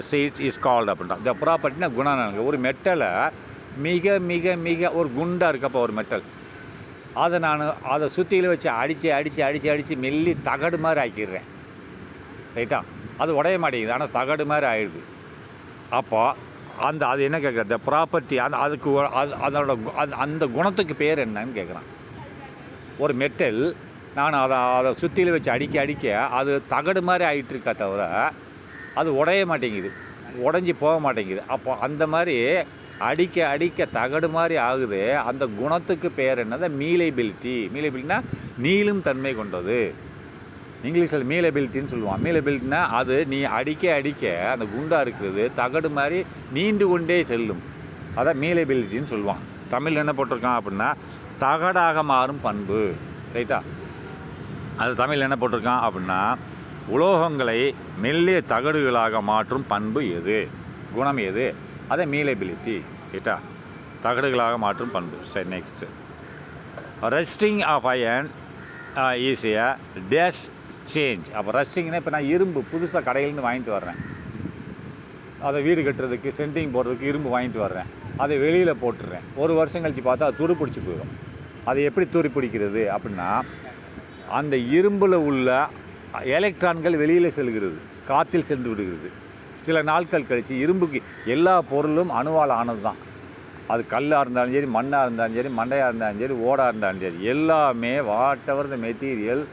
sheets is called அப்படின்றா. த ப்ராப்பர்ட்டினா குணநலன்கள். ஒரு மெட்டலை மிக மிக மிக ஒரு குண்டாக இருக்கப்போ ஒரு மெட்டல், அதை சுற்றியில் வச்சு அடித்து மெல்லி தகடு மாதிரி ஆக்கிடுறேன். ரைட்டா? அது உடைய மாட்டேங்குது, ஆனால் தகடு மாதிரி ஆகிடுது. அப்போ அது என்ன கேட்குறது, ப்ராப்பர்ட்டி, அந்த குணத்துக்கு பேர் என்னன்னு கேட்குறான். ஒரு மெட்டல் நான் அதை சுற்றியில் வச்சு அடிக்க அது தகடு மாதிரி ஆகிட்டுருக்கா தவிர அது உடைய மாட்டேங்குது, உடஞ்சி போக மாட்டேங்குது. அப்போ அந்த மாதிரி அடிக்க தகடு மாதிரி ஆகுது. அந்த குணத்துக்கு பேர் என்னது, மீலைபிலிட்டினா நீளும் தன்மை கொண்டது. இங்கிலீஷில் மீலபிலிட்டின்னு சொல்லுவான். மீலபிலிட்டினா அது நீ அடிக்க அந்த குண்டாக இருக்கிறது தகடு மாதிரி நீண்டு கொண்டே செல்லும். அதான் மீலபிலிட்டின்னு சொல்லுவான். தமிழ் என்ன போட்டிருக்கான் அப்படின்னா தகடாக மாறும் பண்பு. ரைட்டா? அது தமிழ் என்ன போட்டிருக்கான் அப்படின்னா உலோகங்களை மெல்லிய தகடுகளாக மாற்றும் பண்பு எது, குணம் எது, அதை மீலபிலிட்டி. ரைட்டா? தகடுகளாக மாற்றும் பண்பு. சரி, next, rusting of iron is a dash change. அப்போ ரஸ்டிங்னா இப்போ நான் இரும்பு புதுசாக கடையிலேருந்து வாங்கிட்டு வர்றேன், அதை வீடு கட்டுறதுக்கு சென்டிங் போடுறதுக்கு இரும்பு வாங்கிட்டு வர்றேன், அதை வெளியில் போட்டுடுறேன். ஒரு வருஷம் கழித்து பார்த்தா அது துரு பிடிச்சி போயிடும். அது எப்படி துரு பிடிக்கிறது அப்படின்னா அந்த இரும்பில் உள்ள எலக்ட்ரான்கள் வெளியில் செல்கிறது, காற்றில் சென்று விடுகிறது. சில நாட்கள் கழித்து இரும்புக்கு எல்லா பொருளும் அணுவால் ஆனது தான். அது கல்லாக இருந்தாலும் சரி, மண்ணாக இருந்தாலும் சரி, மண்டையாக இருந்தாலும் சரி, ஓடாக இருந்தாலும் சரி, எல்லாமே whatever the material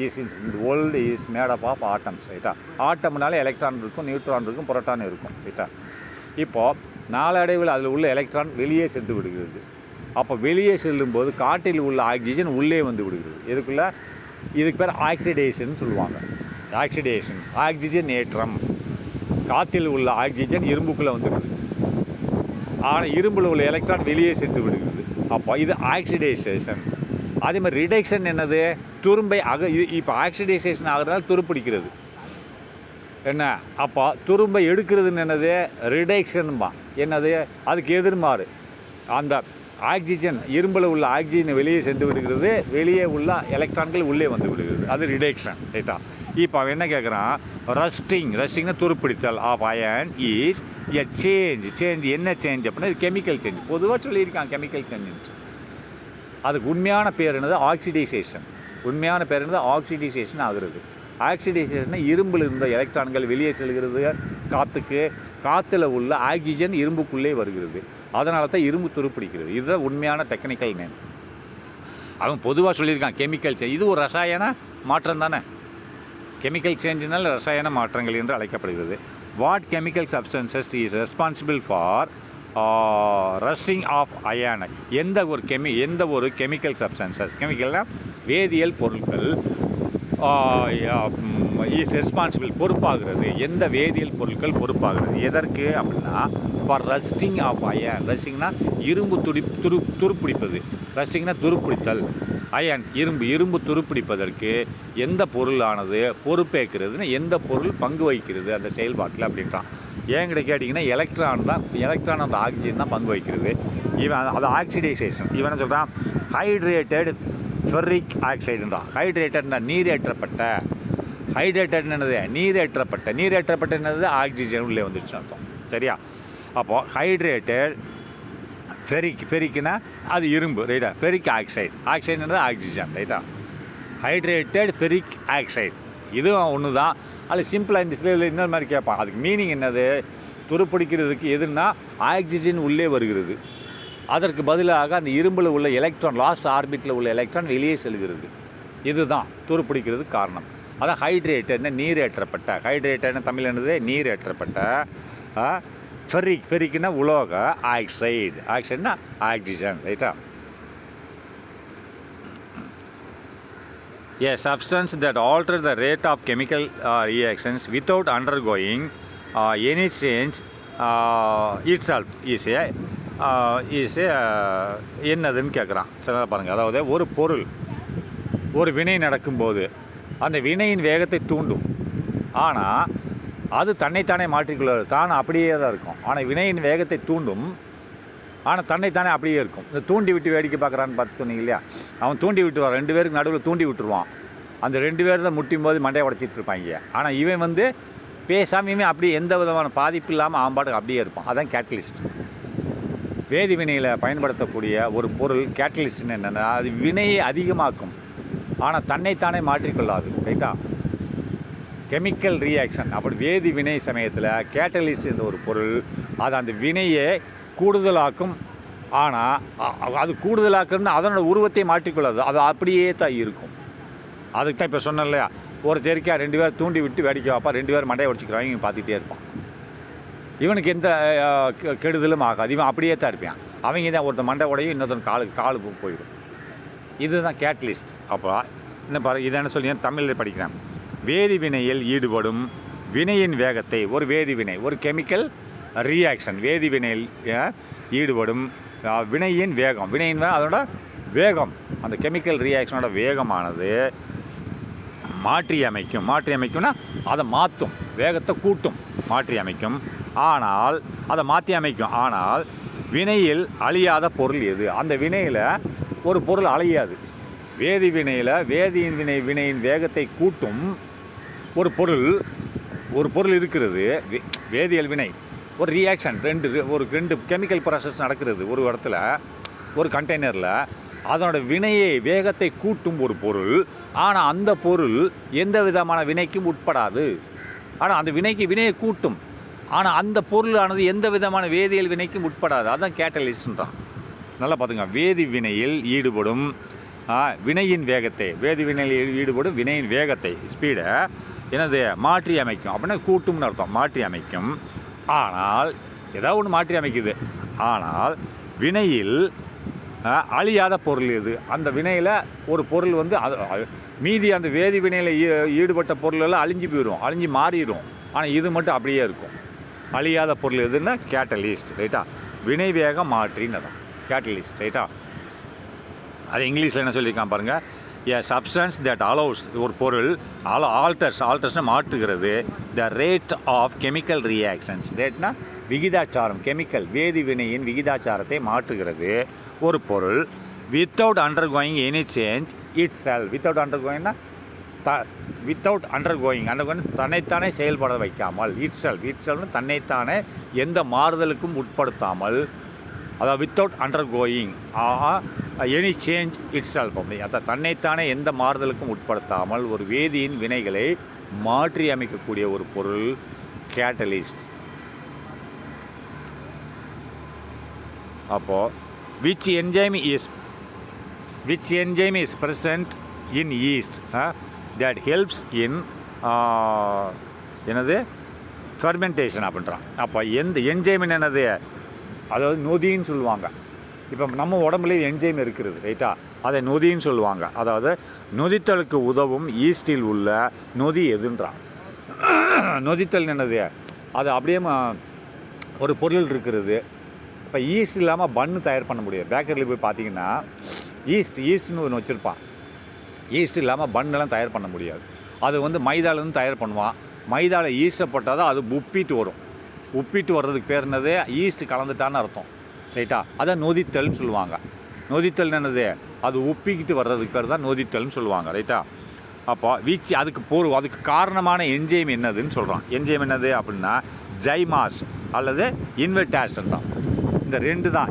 is in world is made up of atoms. ரைட்டா? ஆட்டம்னாலே எலக்ட்ரான் இருக்கும், நியூட்ரான் இருக்கும், புரோட்டான் இருக்கும். ரைட்டா? இப்போது நாளடைவில் அதில் உள்ள எலக்ட்ரான் வெளியே சென்று விடுகிறது. அப்போ வெளியே செல்லும்போது காற்றில் உள்ள ஆக்சிஜன் உள்ளே வந்து விடுகிறது. இதுக்கு பேர் ஆக்சிடேஷன் சொல்லுவாங்க. ஆக்சிடேஷன், ஆக்சிஜன் ஏற்றம். காற்றில் உள்ள ஆக்சிஜன் இரும்புக்குள்ளே வந்துடுது, ஆனால் இரும்பில் உள்ள எலக்ட்ரான் வெளியே சென்று விடுகிறது. அப்போ இது ஆக்சிடைசேஷன். அதே மாதிரி ரிடக்ஷன் என்னது, துரும்பை இப்போ ஆக்சிடைசேஷன் ஆகிறதுனால துருப்பிடிக்கிறது என்ன. அப்போ துரும்பை எடுக்கிறதுன்னு என்னது, ரிடக்ஷன்பா. என்னது, அதுக்கு எதிர்மாறு அந்த ஆக்சிஜன் இரும்பில் உள்ள ஆக்சிஜன் வெளியே சென்று விடுகிறது, வெளியே உள்ள எலக்ட்ரான்கள் உள்ளே வந்து விடுகிறது, அது ரிடக்ஷன். ரைட்டா. இப்போ அவன் என்ன கேட்குறான், ரஸ்டிங்னா துருப்பிடித்தல் of iron is a change என்ன சேஞ்ச் அப்படின்னா இது கெமிக்கல் சேஞ்ச். பொதுவாக சொல்லியிருக்கான் கெமிக்கல் சேஞ்ச். அதுக்கு உண்மையான பேர் என்னது, ஆக்சிடைசேஷன். உண்மையான பேர் என்னது, ஆக்சிடைசேஷன் ஆகுறது. ஆக்சிடைசேஷன் இரும்பில் இருந்த எலக்ட்ரான்கள் வெளியே செல்கிறது காற்றுக்கு, காற்றுல உள்ள ஆக்சிஜன் இரும்புக்குள்ளே வருகிறது, அதனால தான் இரும்பு துருப்பிடிக்கிறது. இதுதான் உண்மையான டெக்னிக்கல் நேம். அவன் பொதுவாக சொல்லியிருக்கான் கெமிக்கல் சேஞ்ச். இது ஒரு ரசாயன மாற்றம் தானே. கெமிக்கல் சேஞ்சினால் ரசாயன மாற்றங்கள் என்று அழைக்கப்படுகிறது. What chemical substances is responsible for rusting of iron. எந்த ஒரு கெமிக்கல் சப்ஸ்டன்சஸ், கெமிக்கல்னால் வேதியியல் பொருட்கள், இஸ் ரெஸ்பான்சிபிள் பொறுப்பாகிறது. எந்த வேதியியல் பொருட்கள் பொறுப்பாகிறது எதற்கு அப்படின்னா, ஃபார் ரஸ்டிங் ஆஃப் அயன். ரஸ்டிங்னா இரும்பு துருப்பிடிப்பது, ரஸ்டிங்னா துருப்பிடித்தல். அயன் இரும்பு துருப்பிடிப்பதற்கு எந்த பொருளானது பொறுப்பேற்கிறதுன்னு, எந்த பொருள் பங்கு வகிக்கிறது அந்த செயல்பாட்டில் அப்படின்றான். ஏங்கிட்ட கேட்டிங்கன்னா எலக்ட்ரான் அந்த ஆக்சிஜன் தான் பங்கு வகிக்கிறது. இவன் அது ஆக்சிடைசேஷன். இவன் என்ன சொல்கிறான், ஹைட்ரேட்டட் ஃபெர்ரிக் ஆக்சைடுன்றான். ஹைட்ரேட்டட்னா நீரேற்றப்பட்ட. ஹைட்ரேட்டட் என்னது, நீரேற்றப்பட்ட என்னது, ஆக்சிஜன் உள்ளே வந்துடுச்சு அர்த்தம். சரியா. அப்போது ஹைட்ரேட்டட் ஃபெரிக்னா அது இரும்பு. ரைட்டா. ஃபெரிக் ஆக்சைடுன்றது ஆக்சிஜன். ரைட்டா. ஹைட்ரேட்டட் ஃபெரிக் ஆக்சைடு இதுவும் ஒன்று தான். அது சிம்பிளாக இந்த சிலையில் இன்னொரு மாதிரி கேட்பான். அதுக்கு மீனிங் என்னது, துருப்பிடிக்கிறதுக்கு எதுன்னா ஆக்சிஜன் உள்ளே வருகிறது, அதற்கு பதிலாக அந்த இரும்பில் உள்ள எலக்ட்ரான், லாஸ்ட் ஆர்பிட்டில் உள்ள எலக்ட்ரான் வெளியே செல்கிறது. இதுதான் துருப்பிடிக்கிறதுக்கு காரணம். அதான் ஹைட்ரேட்டட்னா நீரேற்றப்பட்ட. ஹைட்ரேட்டட்னா தமிழ் என்னது, நீரேற்றப்பட்ட. ஃபெரிக்னா உலோக, ஆக்சைடுனா ஆக்சிஜன். ரைட்டா. A substance that alters the rate of chemical reactions without undergoing any change itself is என்னதுன்னு கேட்குறான். சரி பாருங்கள். அதாவது ஒரு பொருள் ஒரு வினை நடக்கும்போது அந்த வினையின் வேகத்தை தூண்டும், ஆனால் அது தன்னைத்தானே மாற்றிக்கொள்ளாது, தான் அப்படியே தான் இருக்கும். ஆனால் வினையின் வேகத்தை தூண்டும், ஆனால் தன்னைத்தானே அப்படியே இருக்கும். இந்த தூண்டி விட்டு வேடிக்கை பார்க்குறான்னு பார்த்து சொன்னீங்க இல்லையா, அவன் தூண்டி விட்டுருவான். 2 பேருக்கு நடுவில் தூண்டி விட்டுருவான். அந்த 2 பேர் தான் முட்டும் போது மண்டையை உடச்சிட்டு இருப்பாங்க. ஆனால் இவன் பேசாமையுமே அப்படியே எந்த விதமான பாதிப்பு இல்லாமல் ஆம்பாட்டுக்கு அப்படியே இருப்பான். அதான் கேட்டலிஸ்ட். வேதி வினையில் பயன்படுத்தக்கூடிய ஒரு பொருள் கேட்டலிஸ்ட்னு என்னென்னா, அது வினையை அதிகமாக்கும், ஆனால் தன்னைத்தானே மாற்றிக்கொள்ளாது. ரைட்டா. கெமிக்கல் ரியாக்ஷன் அப்படி வேதி வினை சமயத்தில் கேட்டலிஸ்ட் என்ற ஒரு பொருள் அது அந்த வினையை கூடுதலாக்கும், ஆனால் அது கூடுதலாக்குன்னு அதனோட உருவத்தை மாற்றிக்கொள்ளாது, அது அப்படியே தான் இருக்கும். அதுக்கு தான் இப்போ சொன்னேன் இல்லையா, ஒரு தெருக்கா 2 பேர் தூண்டி விட்டு வேடிக்கை வைப்பா, 2 பேர் மண்டையை உடச்சிக்கிறாங்க, இவன் பார்த்துக்கிட்டே இருப்பான். இவனுக்கு எந்த கெடுதலும் ஆகாது, இவன் அப்படியே தான் இருப்பான். அவங்க தான் ஒருத்தர் மண்டை உடையும், இன்னொருத்தன் காலு போயிடும். இதுதான் கேட்டலிஸ்ட். அப்போ என்ன பாரு, இதை என்ன சொல்லி தமிழில் படிக்கிறேன். வேதி வினையில் ஈடுபடும் வினையின் வேகத்தை, ஒரு வேதி வினை, ஒரு கெமிக்கல் ரியாக்ஷன், வேதி வினையில் ஈடுபடும் வினையின் வேகம், அதோட வேகம், அந்த கெமிக்கல் ரியாக்ஷனோட வேகமானது மாற்றி அமைக்கும்னா அதை மாற்றும், வேகத்தை கூட்டும், மாற்றி அமைக்கும். ஆனால் அதை மாற்றி அமைக்கும். ஆனால் வினையில் அழியாத பொருள் எது? அந்த வினையில் ஒரு பொருள் அழியாது. வேதி வினையில் வினையின் வேகத்தை கூட்டும் ஒரு பொருள் இருக்கிறது. வேதியியல் வினை ஒரு ரியாக்ஷன், ரெண்டு கெமிக்கல் ப்ராசஸ் நடக்கிறது ஒரு இடத்துல, ஒரு கண்டெய்னரில். அதனோட வினையை வேகத்தை கூட்டும் ஒரு பொருள், ஆனால் அந்த பொருள் எந்த விதமான வினைக்கும் உட்படாது. ஆனால் அந்த வினையை கூட்டும், ஆனால் அந்த பொருளானது எந்த விதமான வேதியியல் வினைக்கும் உட்படாது. அதுதான் கேட்டலிஸ்ட்ன்றான். நல்லா பார்த்துங்க. வேதி வினையில் ஈடுபடும் வினையின் வேகத்தை, வேதி வினையில் ஈடுபடும் வினையின் வேகத்தை, ஸ்பீடை என்னது மாற்றி அமைக்கும். அப்படின்னா கூட்டும்னு அர்த்தம், மாற்றி அமைக்கும். ஆனால் ஏதாவது ஒன்று மாற்றி அமைக்குது. ஆனால் வினையில் அழியாத பொருள் எது? அந்த வினையில் ஒரு பொருள் மீதி அந்த வேதி வினையில் ஈடுபட்ட பொருளெல்லாம் அழிஞ்சு போயிடும், அழிஞ்சு மாறிடும். ஆனால் இது மட்டும் அப்படியே இருக்கும். அழியாத பொருள் எதுன்னா கேட்டலிஸ்ட், ரைட்டா? வினைவேக மாற்றின்னு தான் கேட்டலிஸ்ட், ரைட்டா? அது இங்கிலீஷில் என்ன சொல்லியிருக்கான் பாருங்கள், ஏ சப்ஸ்டன்ஸ் தட் அலோவ்ஸ், ஒரு பொருள் ஆல்டர்ஸ்னு மாற்றுகிறது the rate of chemical reactions. ரேட்னா விகிதாச்சாரம், கெமிக்கல் வேதி வினையின் விகிதாச்சாரத்தை மாற்றுகிறது ஒரு பொருள். Without undergoing any change itself. Without அண்டர்கோயிங்னா வித்தவுட் அண்டர்கோயிங் தன்னைத்தானே செயல்பட வைக்காமல், இட்செல்ஃப்னு தன்னைத்தானே எந்த மாறுதலுக்கும் உட்படுத்தாமல், அதாவது without undergoing any change itself, அப்படி அதான் தன்னைத்தானே எந்த மாறுதலுக்கும் உட்படுத்தாமல் ஒரு வேதியின் வினைகளை மாற்றி அமைக்கக்கூடிய ஒரு பொருள் கேட்டலிஸ்ட். அப்போது which enzyme is present in yeast that helps in என்னது ஃபெர்மெண்டேஷன் அப்படின்றான். அப்போ எந்த என்ஜைம் என்னது, அதாவது நொதின்னு சொல்லுவாங்க. இப்போ நம்ம உடம்புலேயே என்ஜைம் இருக்கிறது, ரைட்டா? அதை நொதின்னு சொல்லுவாங்க. அதாவது நொதித்தலுக்கு உதவும் ஈஸ்டில் உள்ள நொதி எதுன்றான். நொதித்தல் என்னது, அது அப்படியே ஒரு பொருள் இருக்கிறது. இப்போ ஈஸ்ட் இல்லாமல் பன்னு தயார் பண்ண முடியாது. பேக்கரியில் போய் பார்த்தீங்கன்னா ஈஸ்ட்னு ஒன்று வச்சுருப்பான். ஈஸ்ட் இல்லாமல் பன்னெல்லாம் தயார் பண்ண முடியாது. அது வந்து மைதாலேருந்து தயார் பண்ணுவான். மைதாவில் ஈஸ்ட்டை போட்டால் தான் அது உப்பிட்டு வரும். உப்பிட்டு வர்றதுக்கு பேர் என்னது, ஈஸ்ட் கலந்துட்டான்னு அர்த்தம், ரைட்டா? அதான் நொதித்தல்னு சொல்லுவாங்க. நொதித்தல் என்னது, அது உப்பிக்கிட்டு வர்றதுக்கு பேர் தான் நொதித்தல்னு சொல்லுவாங்க, ரைட்டா? அப்போ அதுக்கு காரணமான என்ஜைம் என்னதுன்னு சொல்கிறான். என்ஜைம் என்னது அப்படின்னா ஜைமாஸ் அல்லது இன்வெர்டேஷன் தான். இந்த ரெண்டு தான்,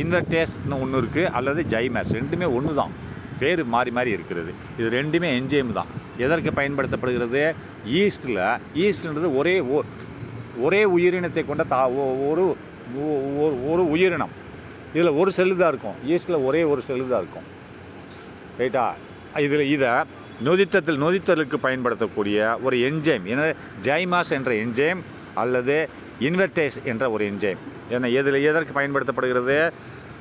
இன்வெர்டேஸ்னு ஒன்று இருக்குது, அல்லது ஜைமாஸ், ரெண்டுமே ஒன்று தான், பேர் மாறி மாறி இருக்கிறது. இது ரெண்டுமே என்ஜைம் தான். எதற்கு பயன்படுத்தப்படுகிறது? ஈஸ்ட்ன்றது ஒரே உயிரினத்தை கொண்ட ஒரு உயிரினம். இதில் ஒரு செல்லு தான் இருக்கும். ஈஸ்டில் ஒரே ஒரு செல்லு தான் இருக்கும், ரைட்டா? இதை நொதித்தலுக்கு பயன்படுத்தக்கூடிய ஒரு என்ஜைம் என்ன, ஜைமாஸ் என்ற என்ஜைம் அல்லது இன்வெர்டேஸ் என்ற ஒரு என்ஜைம். ஏன்னா எதற்கு பயன்படுத்தப்படுகிறது?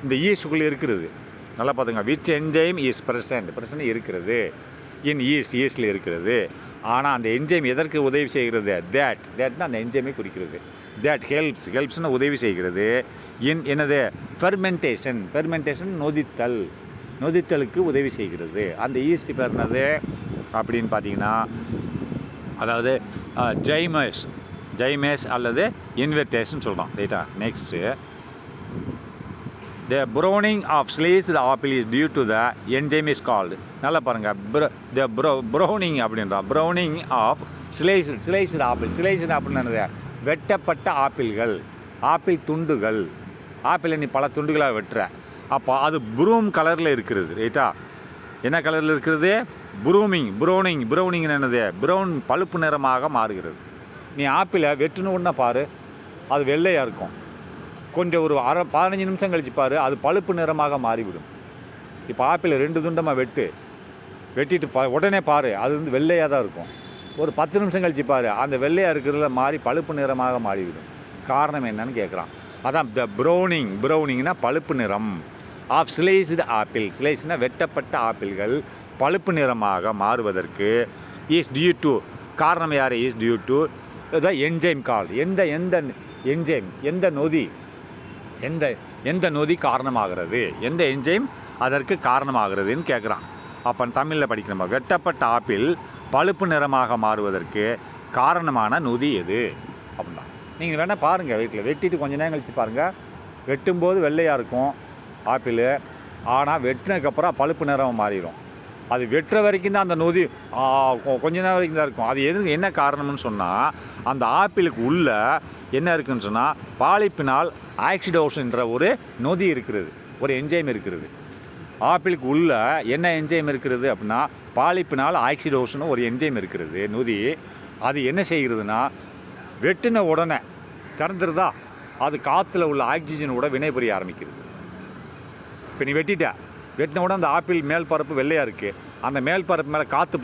இந்த ஈஸ்டுக்குள்ளே இருக்கிறது. நல்லா பார்த்துங்க. விச் என்ஜைம் இஸ் பிரசன்ட் இருக்கிறது இன் ஈஸ்டில் இருக்கிறது. ஆனால் அந்த என்ஜைம் எதற்கு உதவி செய்கிறது? தேட்னா அந்த என்ஜைமை குறிக்கிறது. தேட் ஹெல்ப்ஸ்னு உதவி செய்கிறது. என்னது, ஃபெர்மெண்டேஷன் நொதித்தலுக்கு உதவி செய்கிறது. அந்த ஈஸ்ட் பேர் என்னது அப்படின்னு பார்த்தீங்கன்னா, அதாவது ஜைமேஸ் அல்லது இன்வெர்டேஷன் சொல்கிறோம், ரைட்டா? Next, the browning of sliced apple is due to the enzyme is called. நல்லா பாருங்கள், ப்ரௌனிங் அப்படின்றான். ப்ரௌனிங் ஆஃப் ஸ்லைஸ்டு ஆப்பிள்னு என்னது, வெட்டப்பட்ட ஆப்பிள் துண்டுகள். ஆப்பிளை நீ பல துண்டுகளாக வெட்டுற, அப்போ அது ப்ரூம் கலரில் இருக்கிறது, ரைட்டா? என்ன கலரில் இருக்கிறது? ப்ரௌனிங் என்னது, ப்ரௌன் பழுப்பு நிறமாக மாறுகிறது. நீ ஆப்பிளை வெட்டுன்னு பாரு, அது வெள்ளையாக இருக்கும். கொஞ்சம் ஒரு 15 நிமிஷம் கழிச்சு பாரு, அது பழுப்பு நிறமாக மாறிவிடும். இப்போ ஆப்பிளை 2 துண்டமாக வெட்டிட்டு உடனே பாரு, அது வந்து வெள்ளையாக தான் இருக்கும். ஒரு 10 நிமிஷம் கழிச்சு பாரு, அந்த வெள்ளையாக இருக்கிறதுல மாறி பழுப்பு நிறமாக மாறிவிடும். காரணம் என்னன்னு கேட்குறான். அதான் த ப்ரௌனிங்னா பழுப்பு நிறம். ஆஃப் ஸ்லைஸ்டு ஆப்பிள், ஸ்லைஸ்னால் வெட்டப்பட்ட ஆப்பிள்கள் பழுப்பு நிறமாக மாறுவதற்கு இஸ் டியூ டு, காரணம் யார்? Is due to the enzyme கால். எந்த என்ஜைம், எந்த நொதி காரணமாகிறது, எந்த என்ஜைம் அதற்கு காரணமாகிறதுன்னு கேட்குறான். அப்போ தமிழில் படிக்கணுமா, வெட்டப்பட்ட ஆப்பிள் பழுப்பு நிறமாக மாறுவதற்கு காரணமான நொதி எது அப்படின்னா. நீங்கள் வேணால் பாருங்கள், வீட்டில் வெட்டிட்டு கொஞ்ச நேரம் கழித்து பாருங்கள். வெட்டும்போது வெள்ளையாக இருக்கும் ஆப்பிள், ஆனால் வெட்டினதுக்கப்புறம் பழுப்பு நிறம் மாறிடும். அது வெட்டுற வரைக்கும் தான் அந்த நொதி கொஞ்ச நேரம் வரைக்கும் தான் இருக்கும். அது என்ன காரணம்னு சொன்னால், அந்த ஆப்பிளுக்கு உள்ள என்ன இருக்குதுன்னு சொன்னால் பாலிப்பினால் ஆக்சிடோஸ்ன்ற ஒரு நொதி இருக்கிறது, ஒரு என்ஜைம் இருக்கிறது. ஆப்பிளுக்கு உள்ள என்ன என்ஜைம் இருக்கிறது அப்படின்னா, பாலிப்பினால் ஆக்சிடோஸ்னு ஒரு என்ஜைம் இருக்கிறது, நொதி. அது என்ன செய்கிறதுனா, வெட்டின உடனே திறந்துருதா, அது காற்றுல உள்ள ஆக்சிஜனோட வினைபுரிய ஆரம்பிக்கிறது. இப்போ நீ வெட்டின உடனே அந்த ஆப்பிள் மேல் பரப்பு வெள்ளையாக இருக்குது. அந்த மேல் பரப்பு மேலே காற்று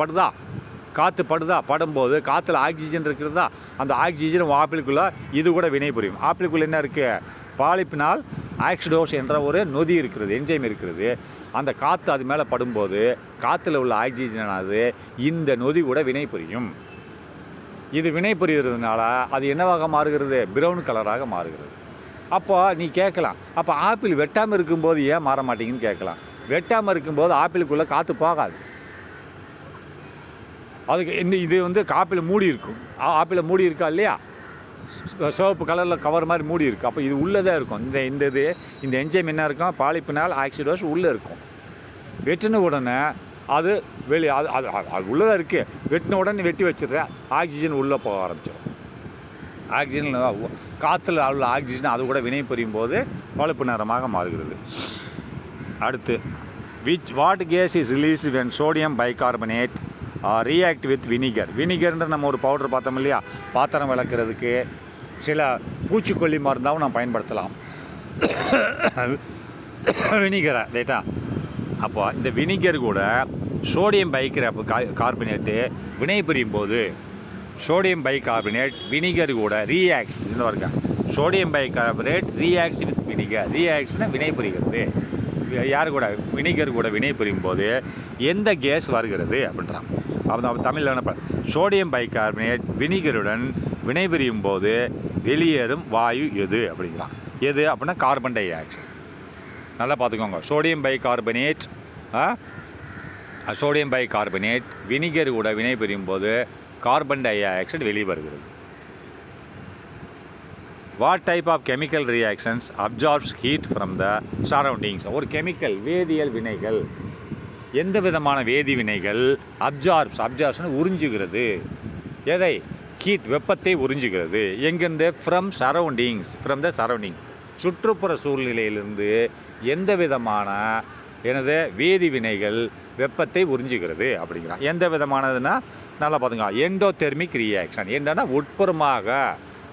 படுதா, படும்போது காற்றுல ஆக்சிஜன் இருக்கிறதா, அந்த ஆக்சிஜன் ஆப்பிளுக்குள்ளே இது கூட வினைபுரியும். ஆப்பிளுக்குள்ளே என்ன இருக்குது? பாலிப்பினால் ஆக்சிடோஸ் என்ற ஒரு நொதி இருக்கிறது, என்ஜைம் இருக்கிறது. அந்த காற்று அது மேலே படும்போது காற்றுல உள்ள ஆக்சிஜனானது இந்த நொதி கூட வினைபுரியும். இது வினை புரிகிறதுனால அது என்னவாக மாறுகிறது? பிரவுன் கலராக மாறுகிறது. அப்போ நீ கேட்கலாம், அப்போ ஆப்பிள் வெட்டாமல் இருக்கும்போது ஏன் மாற மாட்டேங்குன்னு கேட்கலாம். வெட்டாமல் இருக்கும்போது ஆப்பிளுக்குள்ளே காற்று போகாது. அதுக்கு இது வந்து ஆப்பிள் மூடி இருக்கும். ஆப்பிளை மூடி இருக்கா இல்லையா? சிவப்பு கலரில் கவர் மாதிரி மூடி இருக்குது. அப்போ இது உள்ளே தான் இருக்கும். இந்த என்ஜைம் என்ன இருக்கும்? பாலிபினால் ஆக்சிடோஸ் உள்ளே இருக்கும். வெட்டின உடனே அது வெளியே அது உள்ளே தான் இருக்குது. வெட்டின உடனே வெட்டி வச்சிடுறேன், ஆக்சிஜன் உள்ளே போக ஆரம்பிச்சிடும். ஆக்சிஜன் காற்றுல உள்ள ஆக்சிஜன் அது கூட வினை புரியும் போது பழுப்பு நிறமாக மாறுகிறது. அடுத்து what gas is released when sodium bicarbonate react with vinegar. வினிகர்ன்ற நம்ம ஒரு பவுடர் பார்த்தோம் இல்லையா? பாத்திரம் விளக்குறதுக்கு சில பூச்சிக்கொல்லி மருந்தாகவும் நம்ம பயன்படுத்தலாம் வினிகரை, ரைட்டா? அப்போ இந்த வினிகர் கூட சோடியம் கார்பனேட்டு வினை புரியும் போது சோடியம் பைகார்பனேட் வினிகர் கூட ரியாக்ட்ஸ் வருங்க. Sodium bicarbonate reacts with vinegar. ரியாக்ட்ஸ்னா வினை புரிகிறது. யார் கூட? வினிகர் கூட வினை புரியும் போது எந்த கேஸ் வருகிறது அப்படின்றான். அப்போ தமிழில் என்ன? சோடியம் பைகார்பனேட் வினிகருடன் வினை புரியும் போது வெளியேறும் வாயு எது அப்படிங்கிறான். எது அப்படின்னா கார்பன் டை ஆக்சைடு. நல்லா பார்த்துக்கோங்க. சோடியம் பைகார்பனேட் வினிகர் கூட வினை புரியும் போது கார்பன் டை ஆக்சைடு வெளியே வருகிறது. What type of chemical reactions absorbs heat from the surroundings. ஒரு கெமிக்கல் வேதியியல் வினைகள், எந்த விதமான வேதி வினைகள் அப்சார்ப்ஸ்னு உறிஞ்சுகிறது. எதை? ஹீட், வெப்பத்தை உறிஞ்சுகிறது. எங்கேருந்து? ஃப்ரம் த சரௌண்டிங், சுற்றுப்புற சூழ்நிலையிலிருந்து எந்த விதமான வேதி வினைகள் வெப்பத்தை உறிஞ்சுகிறது அப்படிங்கிறான். எந்த விதமானதுன்னா நல்லா பார்த்துங்க. Endothermic reaction. என்னன்னா உட்புறமாக,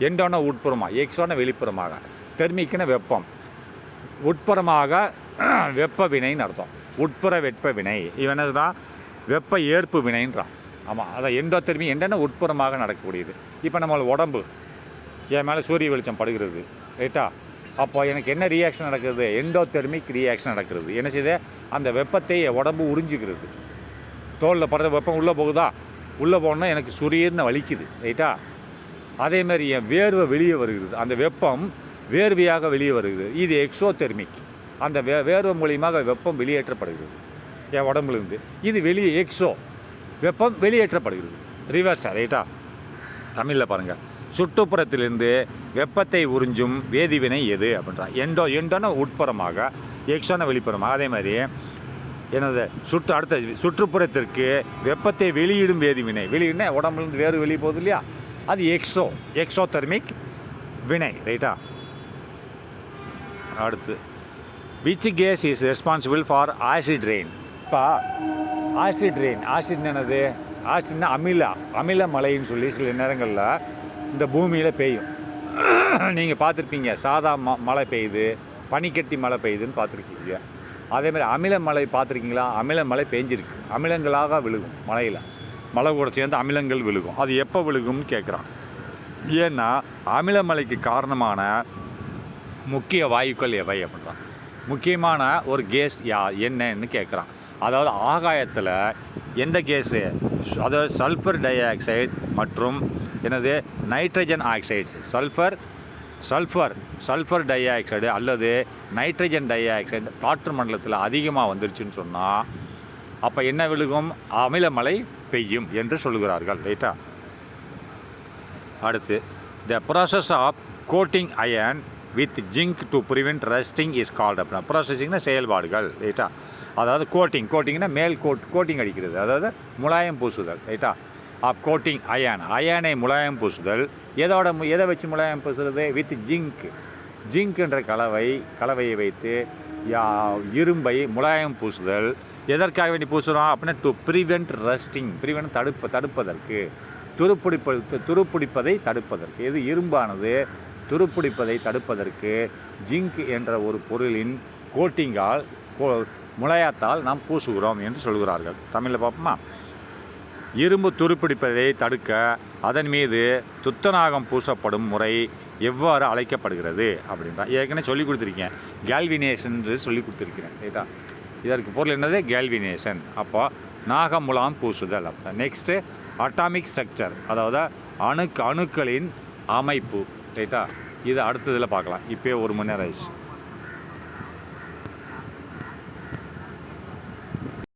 எண்டோனா உட்புறமாக, எக்ஸோனா வெளிப்புறமாக, தெர்மிக்னா வெப்பம், உட்புறமாக வெப்ப வினைன்னு அர்த்தம். உட்புற வெப்ப வினை. இவன் என்னதுன்னா வெப்ப ஏற்பு வினைன்றான். ஆமாம், அதான் எண்டோதெர்மி. என்னென்ன உட்புறமாக நடக்கக்கூடியது. இப்போ நம்ம உடம்பு, என் மேலே சூரிய வெளிச்சம் படுகிறது, ரைட்டா? அப்போ எனக்கு என்ன ரியாக்ஷன் நடக்குது? எண்டோதெர்மிக் ரியாக்ஷன் நடக்கிறது. என்ன செய்யுது? அந்த வெப்பத்தை உடம்பு உறிஞ்சிக்கிறது. தோலில் படுற வெப்பம் உள்ளே போகுதா? உள்ளே போனால் எனக்கு சூரியன்னு வலிக்குது, ரைட்டா? அதேமாதிரி என் வேர்வை வெளியே வருகிறது. அந்த வெப்பம் வேர்வையாக வெளியே வருகிறது. இது எக்ஸோதெர்மிக். அந்த வேர்வை மூலியமாக வெப்பம் வெளியேற்றப்படுகிறது என் உடம்புலேருந்து. இது வெளியே எக்ஸோ, வெப்பம் வெளியேற்றப்படுகிறது. ரிவர்ஸா, ரைட்டா? தமிழில் பாருங்கள். சுற்றுப்புறத்திலிருந்து வெப்பத்தை உறிஞ்சும் வேதிவினை எது அப்படின்றான். எண்டோனா உட்புறமாக, எக்ஸோனா வெளிப்புறமாக. அதே மாதிரி எனது சுற்றுப்புறத்திற்கு வெப்பத்தை வெளியிடும் வேதிவினை. வெளியிடுனா உடம்புலேருந்து வேறு வெளியே போகுது இல்லையா? அது எக்ஸோதெர்மிக் வினை, ரைட்டா? அடுத்து which gas is responsible for acid rain. இப்போ ஆசிட் என்னது? ஆசிட்னா அமில மழைன்னு சொல்லி சில நேரங்களில் இந்த பூமியில் பெய்யும். நீங்கள் பார்த்துருப்பீங்க, சாதா மழை பெய்யுது, பனிக்கட்டி மழை பெய்யுதுன்னு பார்த்துருக்கீங்க. அதேமாதிரி அமில மழை பார்த்துருக்கீங்களா? அமில மழை பெஞ்சிருக்கு. அமிலங்களாக விழுகும் மழையில். மழை கூட சேர்ந்து அமிலங்கள் விழுகும். அது எப்போ விழுகும்னு கேட்குறான். ஏன்னா அமிலமலைக்கு காரணமான முக்கிய வாயுக்கள் எவை அப்படின்றான். முக்கியமான ஒரு கேஸ் என்னன்னு கேட்குறான். அதாவது ஆகாயத்தில் எந்த கேஸு? அதாவது சல்ஃபர் டை ஆக்சைடு மற்றும் nitrogen oxides. Sulphur di oxide அல்லது நைட்ரஜன் டை ஆக்சைடு காற்று மண்டலத்தில் அதிகமாக வந்துருச்சுன்னு சொன்னால் அப்போ என்ன விழுகும்? அமிலமழை பெய்யும் என்று சொல்கிறார்கள், ரைட்டா? அடுத்து the process of coating iron with zinc to prevent rusting is called. அப்படின்னா ப்ராசஸிங்னா செயல்பாடுகள், ரைட்டா? அதாவது கோட்டிங்னா மேல் கோட்டிங் அடிக்கிறது, அதாவது முலாயம் பூசுதல், ரைட்டா? கோட்டிங் அயனை முலாயம் பூசுதல். எதை வச்சு முலாயம் பூசுறது? வித் ஜிங்க் என்ற கலவையை வைத்து இரும்பை முலாயம் பூசுதல். எதற்காக வேண்டி பூசுகிறோம் அப்படின்னா டு ப்ரிவெண்ட் ரஸ்டிங். தடுப்பதற்கு, துருப்பிடிப்பதை தடுப்பதற்கு. இது இரும்பானது துருப்பிடிப்பதை தடுப்பதற்கு ஜிங்க் என்ற ஒரு பொருளின் கோட்டிங்கால், முளையத்தால் நாம் பூசுகிறோம் என்று சொல்கிறார்கள். தமிழில் பார்ப்போமா? இரும்பு துருப்பிடிப்பதை தடுக்க அதன் மீது துத்தநாகம் பூசப்படும் முறை எவ்வாறு அழைக்கப்படுகிறது அப்படின்றா. ஏற்கனவே சொல்லி கொடுத்துருக்கேன், கேல்வினேஷன் சொல்லி கொடுத்துருக்கிறேன், ரைட்டா? இதற்கு பொருள் என்னது? கேல்வினேஷன். அப்போ நாகமுலாம் பூசுதல். அப்போ நெக்ஸ்ட்டு அட்டாமிக் ஸ்ட்ரக்சர், அதாவது அணுக்களின் அமைப்பு. ரைட்டா? இது அடுத்ததில் பார்க்கலாம். இப்போயே 1 மணி நேரம் ஆயிடுச்சு.